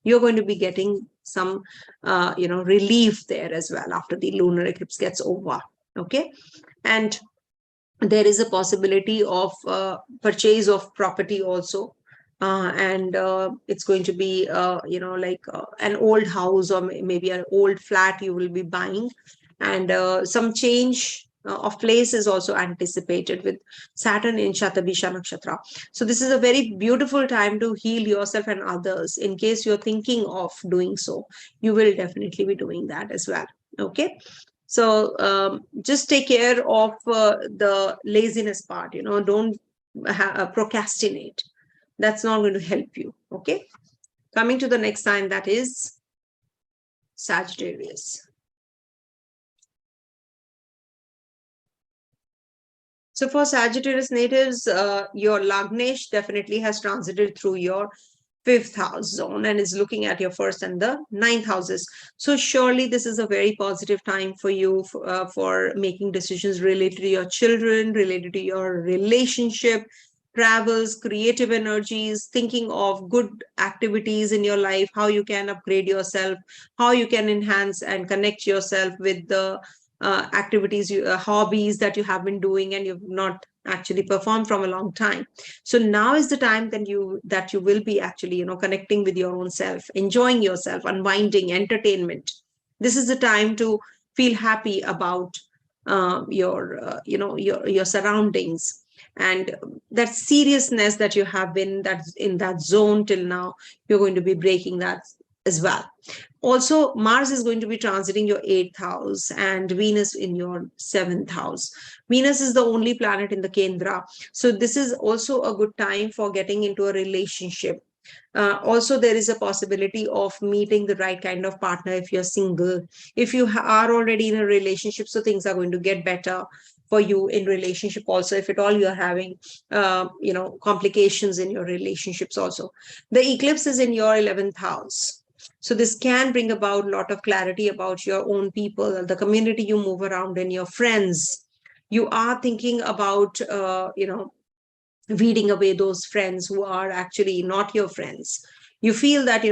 you're going to be getting some relief there as well after the lunar eclipse gets over. Okay, and there is a possibility of purchase of property also, and it's going to be like an old house, or maybe an old flat you will be buying, and some change of place is also anticipated with Saturn in Shatabisha Nakshatra. So this is a very beautiful time to heal yourself and others. In case you're thinking of doing so, you will definitely be doing that as well. Okay, so just take care of the laziness part. Don't procrastinate. That's not going to help you. Okay, coming to the next sign, that is Sagittarius. So for Sagittarius natives, your Lagnesh definitely has transited through your 5th house zone and is looking at your 1st and the 9th houses. So surely this is a very positive time for you for making decisions related to your children, related to your relationship, travels, creative energies, thinking of good activities in your life, how you can upgrade yourself, how you can enhance and connect yourself with the activities, hobbies that you have been doing and you've not actually performed from a long time. So now is the time that you will be actually connecting with your own self, enjoying yourself, unwinding, entertainment. This is the time to feel happy about your surroundings, and that seriousness that you have been in that zone till now, you're going to be breaking that as well. Also, Mars is going to be transiting your 8th house and Venus in your 7th house. Venus is the only planet in the Kendra. So this is also a good time for getting into a relationship. Also, there is a possibility of meeting the right kind of partner if you're single. If you are already in a relationship, so things are going to get better for you in relationship also, if at all you're having complications in your relationships also. The eclipse is in your 11th house. So this can bring about a lot of clarity about your own people, the community you move around in, your friends. You are thinking about, weeding away those friends who are actually not your friends. You feel that,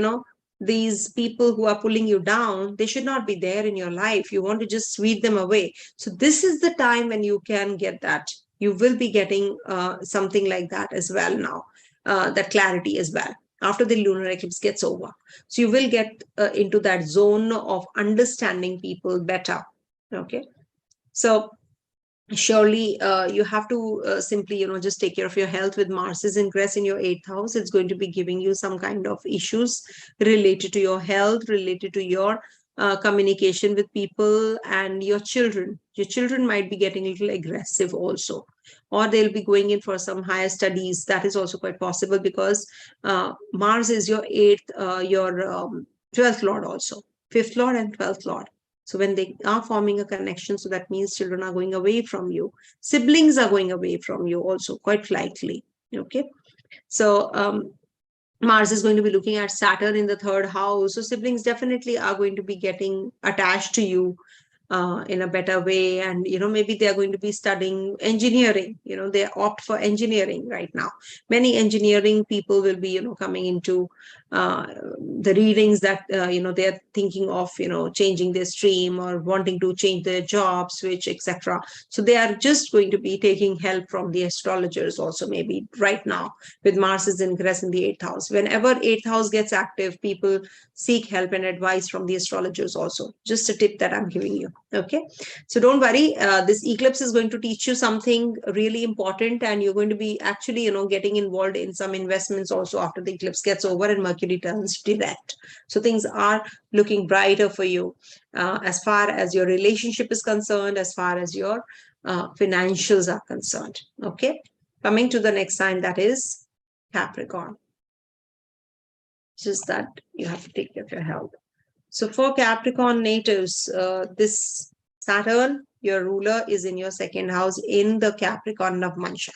these people who are pulling you down, they should not be there in your life. You want to just weed them away. So this is the time when you can get that. You will be getting something like that as well now, that clarity as well, after the lunar eclipse gets over. So you will get into that zone of understanding people better. Okay. So surely you have to simply just take care of your health. With Mars's ingress in your 8th house, it's going to be giving you some kind of issues related to your health, related to your communication with people, and your children might be getting a little aggressive also, or they'll be going in for some higher studies. That is also quite possible, because Mars is your 8th, your 12th lord also, 5th lord and 12th lord. So when they are forming a connection, so that means children are going away from you. Siblings are going away from you also, quite likely. Okay. So Mars is going to be looking at Saturn in the 3rd house. So siblings definitely are going to be getting attached to you in a better way. And, maybe they are going to be studying engineering. They opt for engineering right now. Many engineering people will be, coming into the readings that, they're thinking of, changing their stream or wanting to change their job switch, etc. So they are just going to be taking help from the astrologers also, maybe right now, with Mars's ingress in the 8th house. Whenever 8th house gets active, people seek help and advice from the astrologers also. Just a tip that I'm giving you. Okay. So don't worry. This eclipse is going to teach you something really important, and you're going to be actually, getting involved in some investments also after the eclipse gets over and Mercury turns direct. So things are looking brighter for you as far as your relationship is concerned, as far as your financials are concerned. Okay. Coming to the next sign, that is Capricorn. Just that you have to take care of your health. So for Capricorn natives, this Saturn, your ruler, is in your 2nd house in the Capricorn Navmansha.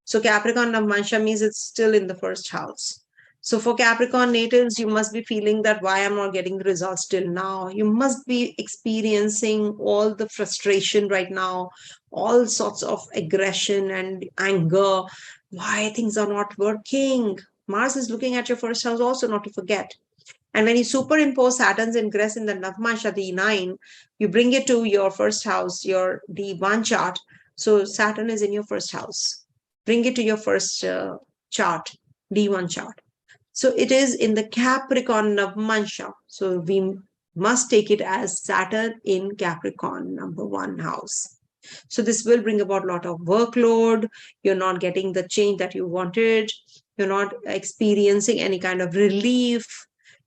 So Capricorn Navmansha means it's still in the 1st house. So for Capricorn natives, you must be feeling that why I'm not getting the results till now. You must be experiencing all the frustration right now, all sorts of aggression and anger. Why things are not working? Mars is looking at your 1st house also, not to forget. And when you superimpose Saturn's ingress in the Navmansha, D9, you bring it to your 1st house, your D1 chart. So Saturn is in your 1st house. Bring it to your 1st chart, D1 chart. So it is in the Capricorn Navmansha. So we must take it as Saturn in Capricorn, number 1 house. So this will bring about a lot of workload. You're not getting the change that you wanted. You're not experiencing any kind of relief.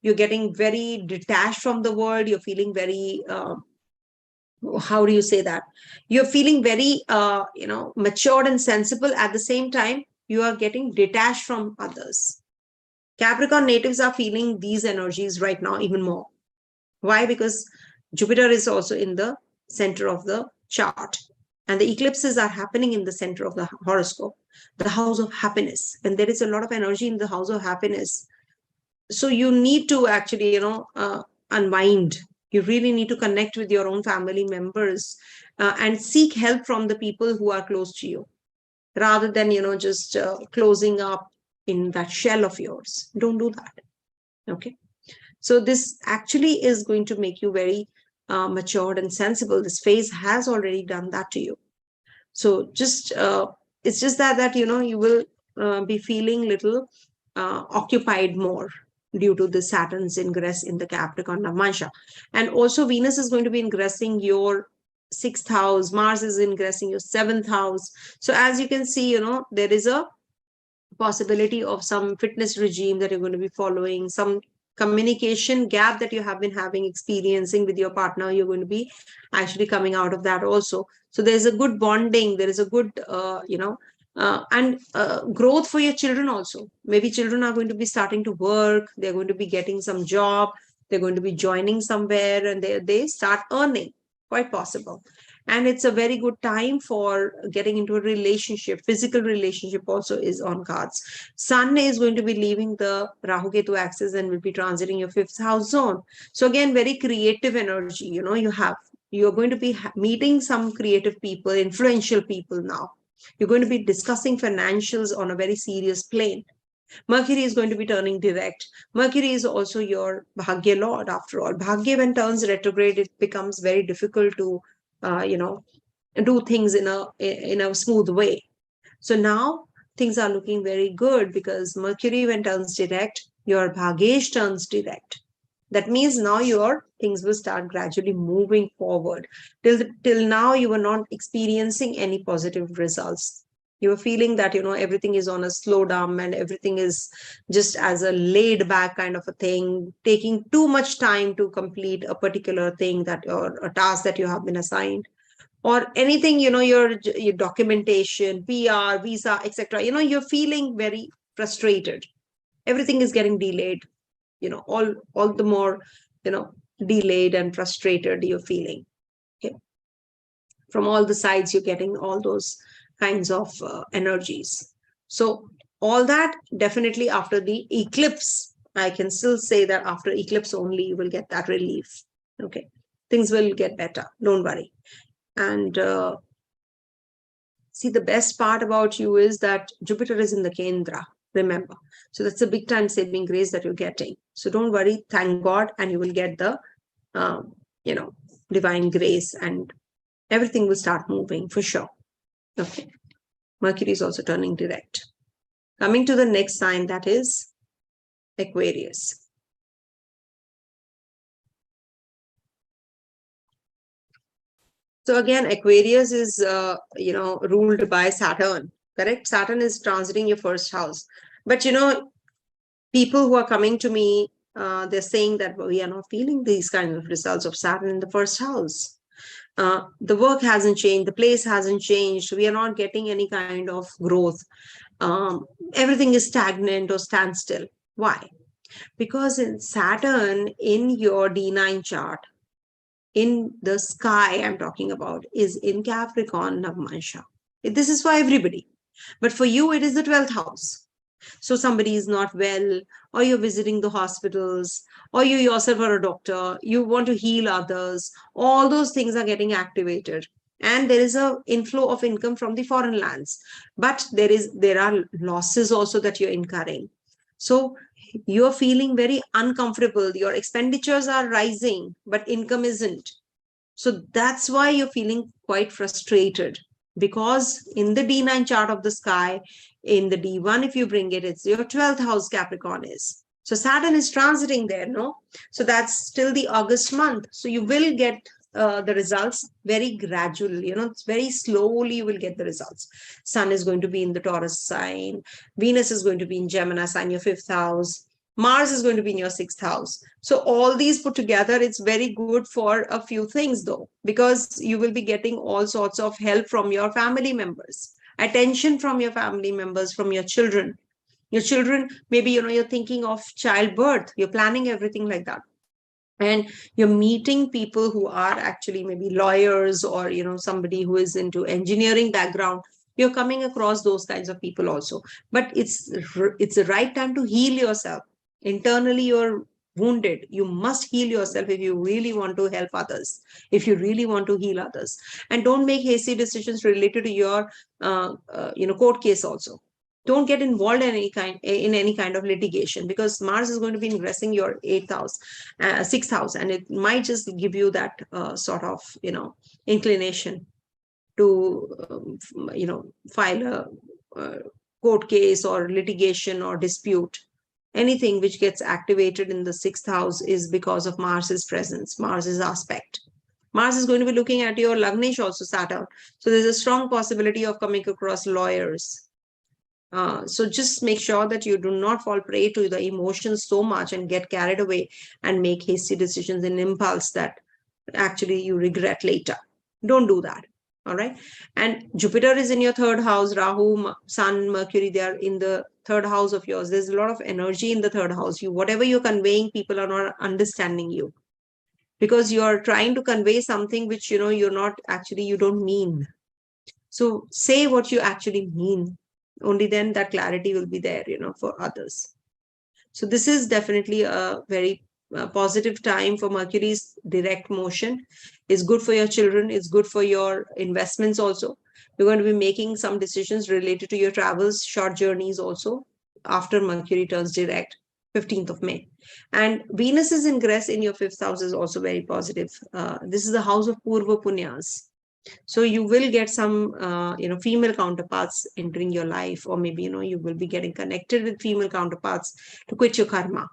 You're getting very detached from the world. You're feeling very, how do you say that? You're feeling very, matured and sensible. At the same time, you are getting detached from others. Capricorn natives are feeling these energies right now even more. Why? Because Jupiter is also in the center of the chart. And the eclipses are happening in the center of the horoscope, the house of happiness. And there is a lot of energy in the house of happiness. So you need to actually, unwind. You really need to connect with your own family members and seek help from the people who are close to you, rather than, just closing up in that shell of yours. Don't do that. Okay. So this actually is going to make you very matured and sensible. This phase has already done that to you. So just it's just that you will be feeling little occupied more due to the Saturn's ingress in the Capricorn Navmansha. And also Venus is going to be ingressing your 6th house. Mars is ingressing your 7th house. So as you can see, there is a possibility of some fitness regime that you're going to be following, some communication gap that you have been experiencing with your partner, you're going to be actually coming out of that also. So there's a good bonding, there is a good and growth for your children also. Maybe children are going to be starting to work, they're going to be getting some job, they're going to be joining somewhere, and they start earning, quite possible. And it's a very good time for getting into a relationship. Physical relationship also is on cards. Sun is going to be leaving the Rahu Ketu axis and will be transiting your 5th house zone. So again, very creative energy. You're going to be meeting some creative people, influential people now. You're going to be discussing financials on a very serious plane. Mercury is going to be turning direct. Mercury is also your Bhagya Lord, after all. Bhagya, when turns retrograde, it becomes very difficult to, do things in a smooth way. So now things are looking very good, because Mercury, when turns direct, your Bhagesh turns direct. That means now your things will start gradually moving forward. Till now, you were not experiencing any positive results. You were feeling that, everything is on a slow down and everything is just as a laid back kind of a thing, taking too much time to complete a particular thing or a task that you have been assigned, or anything, your documentation, PR, visa, etc. You're feeling very frustrated. Everything is getting delayed, all the more, delayed and frustrated you're feeling. Okay. From all the sides, you're getting all those kinds of energies. So all that definitely after the eclipse, I can still say that after eclipse only you will get that relief. Okay. Things will get better. Don't worry. And see, the best part about you is that Jupiter is in the Kendra, remember. So that's a big time saving grace that you're getting. So don't worry, thank God, and you will get the, divine grace, and everything will start moving for sure. Okay. Mercury is also turning direct. Coming to the next sign, that is Aquarius. So again, Aquarius is, ruled by Saturn, correct? Saturn is transiting your 1st house. But, people who are coming to me, they're saying that we are not feeling these kinds of results of Saturn in the 1st house. The work hasn't changed, the place hasn't changed, we are not getting any kind of growth. Everything is stagnant or standstill. Why? Because in Saturn, in your D9 chart, in the sky I'm talking about, is in Capricorn Navmansha. This is for everybody. But for you, it is the 12th house. So somebody is not well, or you're visiting the hospitals, or you yourself are a doctor, you want to heal others. All those things are getting activated. And there is an inflow of income from the foreign lands. But there are losses also that you're incurring. So you're feeling very uncomfortable. Your expenditures are rising, but income isn't. So that's why you're feeling quite frustrated, because in the D9 chart of the sky, in the D1, if you bring it, it's your 12th house Capricorn is. So Saturn is transiting there, no? So that's still the August month. So you will get the results very gradually, it's very slowly you will get the results. Sun is going to be in the Taurus sign. Venus is going to be in Gemini sign, your 5th house. Mars is going to be in your 6th house. So all these put together, it's very good for a few things though, because you will be getting all sorts of help from your family members, attention from your family members, from your children. Your children, maybe, you're thinking of childbirth, you're planning everything like that. And you're meeting people who are actually maybe lawyers, or, somebody who is into engineering background. You're coming across those kinds of people also. But it's the right time to heal yourself. Internally, you're wounded. You must heal yourself if you really want to help others, if you really want to heal others. And don't make hasty decisions related to your, court case also. Don't get involved in any kind of litigation, because Mars is going to be ingressing your 8th house, 6th house, and it might just give you that sort of, inclination to, file a court case or litigation or dispute. Anything which gets activated in the 6th house is because of Mars's presence, Mars's aspect. Mars is going to be looking at your Lagnesh also, Saturn. So there's a strong possibility of coming across lawyers, So just make sure that you do not fall prey to the emotions so much and get carried away and make hasty decisions in impulse that actually you regret later. Don't do that. All right. And Jupiter is in your third house. Rahu, Sun, Mercury, they are in the third house of yours. There's a lot of energy in the third house. Whatever you're conveying, people are not understanding you because you're trying to convey something which, you're not actually, you don't mean. So say what you actually mean. Only then that clarity will be there, for others. So this is definitely a very positive time for Mercury's direct motion. It's good for your children. It's good for your investments also. You're going to be making some decisions related to your travels, short journeys also, after Mercury turns direct, 15th of May. And Venus's ingress in your fifth house is also very positive. This is the house of Purva Punyas. So you will get some, female counterparts entering your life, or maybe, you will be getting connected with female counterparts to quit your karma.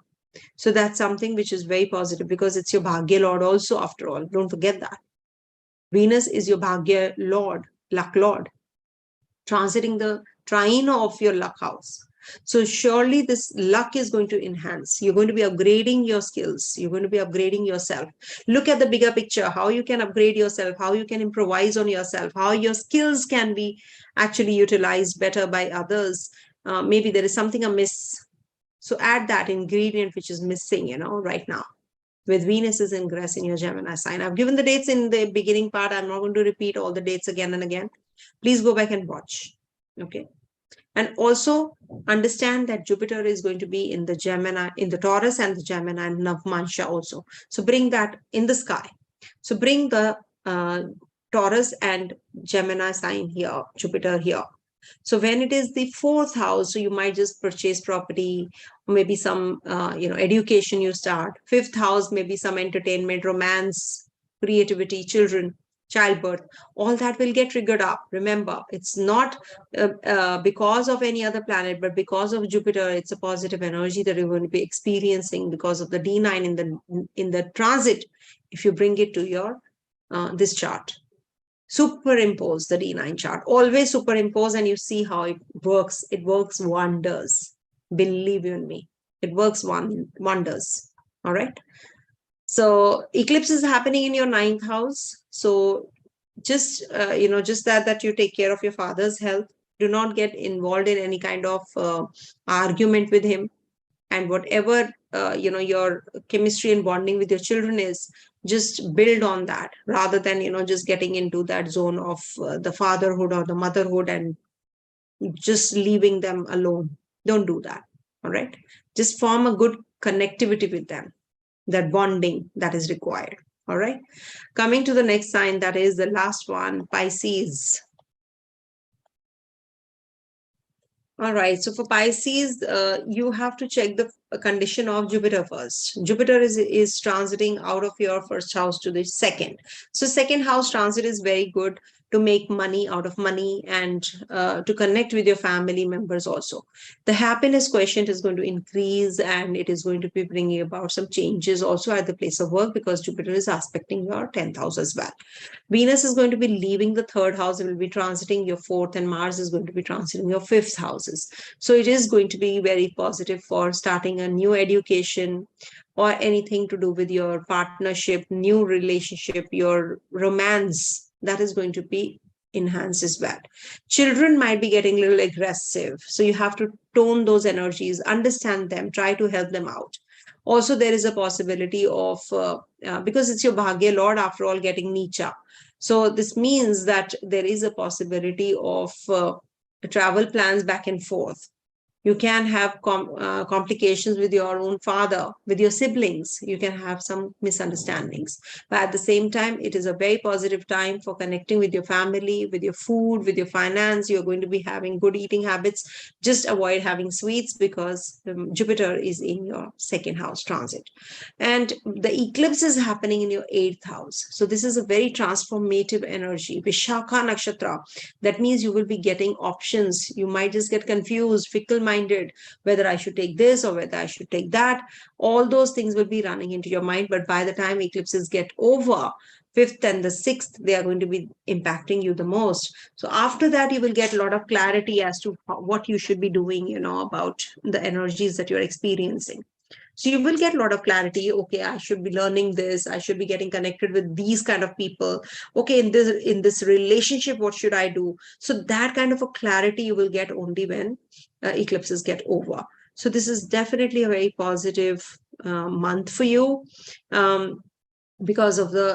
So that's something which is very positive because it's your Bhagya Lord also, after all. Don't forget that. Venus is your Bhagya Lord, luck Lord, transiting the trine of your luck house. So surely this luck is going to enhance. You're going to be upgrading your skills. You're going to be upgrading yourself. Look at the bigger picture, how you can upgrade yourself, how you can improvise on yourself, how your skills can be actually utilized better by others. Maybe there is something amiss. So add that ingredient which is missing, right now. With Venus's ingress in your Gemini sign. I've given the dates in the beginning part. I'm not going to repeat all the dates again and again. Please go back and watch. Okay. And also understand that Jupiter is going to be in the Gemini, in the Taurus and the Gemini and Navmansha also. So bring that in the sky. So bring the Taurus and Gemini sign here, Jupiter here. So when it is the fourth house, so you might just purchase property, or maybe some, education you start. Fifth house, maybe some entertainment, romance, creativity, children, childbirth, all that will get triggered up. Remember, it's not because of any other planet, but because of Jupiter. It's a positive energy that you're going to be experiencing because of the D9 in the transit. If you bring it to your this chart, superimpose the D9 chart. Always superimpose, and you see how it works. It works wonders. Believe you in me, it works wonders. All right. So eclipse is happening in your ninth house. So just, just that you take care of your father's health. Do not get involved in any kind of argument with him. And whatever, your chemistry and bonding with your children is, just build on that rather than, just getting into that zone of the fatherhood or the motherhood and just leaving them alone. Don't do that. All right. Just form a good connectivity with them. That bonding that is required. All right. Coming to the next sign, that is the last one, Pisces. All right. So for Pisces, you have to check the condition of Jupiter first. Jupiter is transiting out of your first house to the second. So second house transit is very good to make money out of money and to connect with your family members also. The happiness quotient is going to increase, and it is going to be bringing about some changes also at the place of work because Jupiter is aspecting your 10th house as well. Venus is going to be leaving the third house. It will be transiting your fourth, and Mars is going to be transiting your fifth houses. So it is going to be very positive for starting a new education or anything to do with your partnership, new relationship, your romance. That is going to be enhanced as well. Children might be getting a little aggressive. So you have to tone those energies, understand them, try to help them out. Also, there is a possibility of, because it's your Bhagya Lord, after all, getting Nicha. So this means that there is a possibility of travel plans back and forth. You can have complications with your own father, with your siblings. You can have some misunderstandings. But at the same time, it is a very positive time for connecting with your family, with your food, with your finance. You're going to be having good eating habits. Just avoid having sweets because Jupiter is in your second house transit. And the eclipse is happening in your eighth house. So this is a very transformative energy. Vishakha Nakshatra. That means you will be getting options. You might just get confused. Fickle minded whether I should take this or whether I should take that. All those things will be running into your mind. But by the time eclipses get over, 5th and the 6th, they are going to be impacting you the most. So after that, you will get a lot of clarity as to what you should be doing, you know, about the energies that you're experiencing. So you will get a lot of clarity. Okay, I should be learning this. I should be getting connected with these kind of people. Okay, in this relationship, what should I do? So that kind of a clarity you will get only when eclipses get over. So this is definitely a very positive month for you. Because of the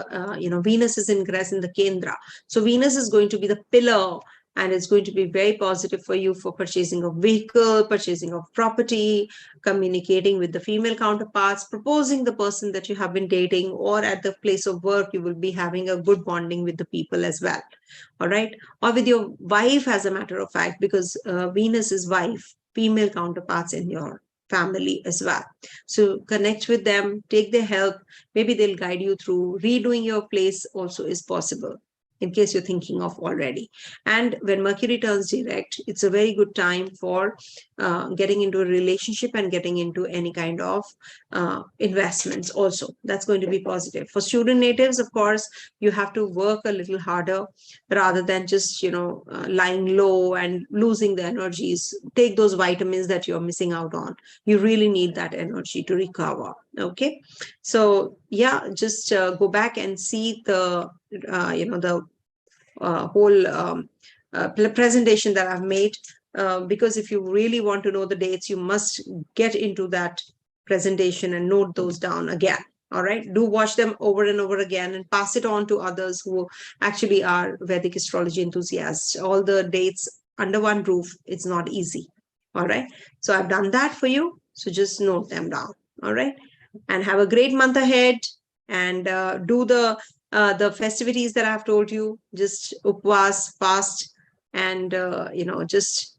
Venus's ingress in the Kendra. So Venus is going to be the pillar, and it's going to be very positive for you for purchasing of vehicle, purchasing of property, communicating with the female counterparts, proposing the person that you have been dating, or at the place of work, you will be having a good bonding with the people as well. All right. Or with your wife, as a matter of fact, because Venus is wife, female counterparts in your family as well. So connect with them, take their help. Maybe they'll guide you through. Redoing your place also is possible, in case you're thinking of already. And when Mercury turns direct, it's a very good time for getting into a relationship and getting into any kind of investments also. That's going to be positive. For student natives, of course, you have to work a little harder rather than just, lying low and losing the energies. Take those vitamins that you're missing out on. You really need that energy to recover. Okay. So yeah, just go back and see the whole presentation that I've made, because if you really want to know the dates, you must get into that presentation and note those down again. All right, do watch them over and over again and pass it on to others who actually are Vedic astrology enthusiasts. All the dates under one roof, it's not easy. All right, so I've done that for you, so just note them down. All right, and have a great month ahead, and do the festivities that I've told you. Just upvas, fast, and just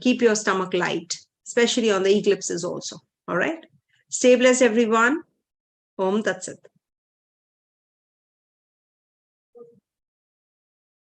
keep your stomach light, especially on the eclipses also. All right, stay blessed, everyone. Om Tat Sat.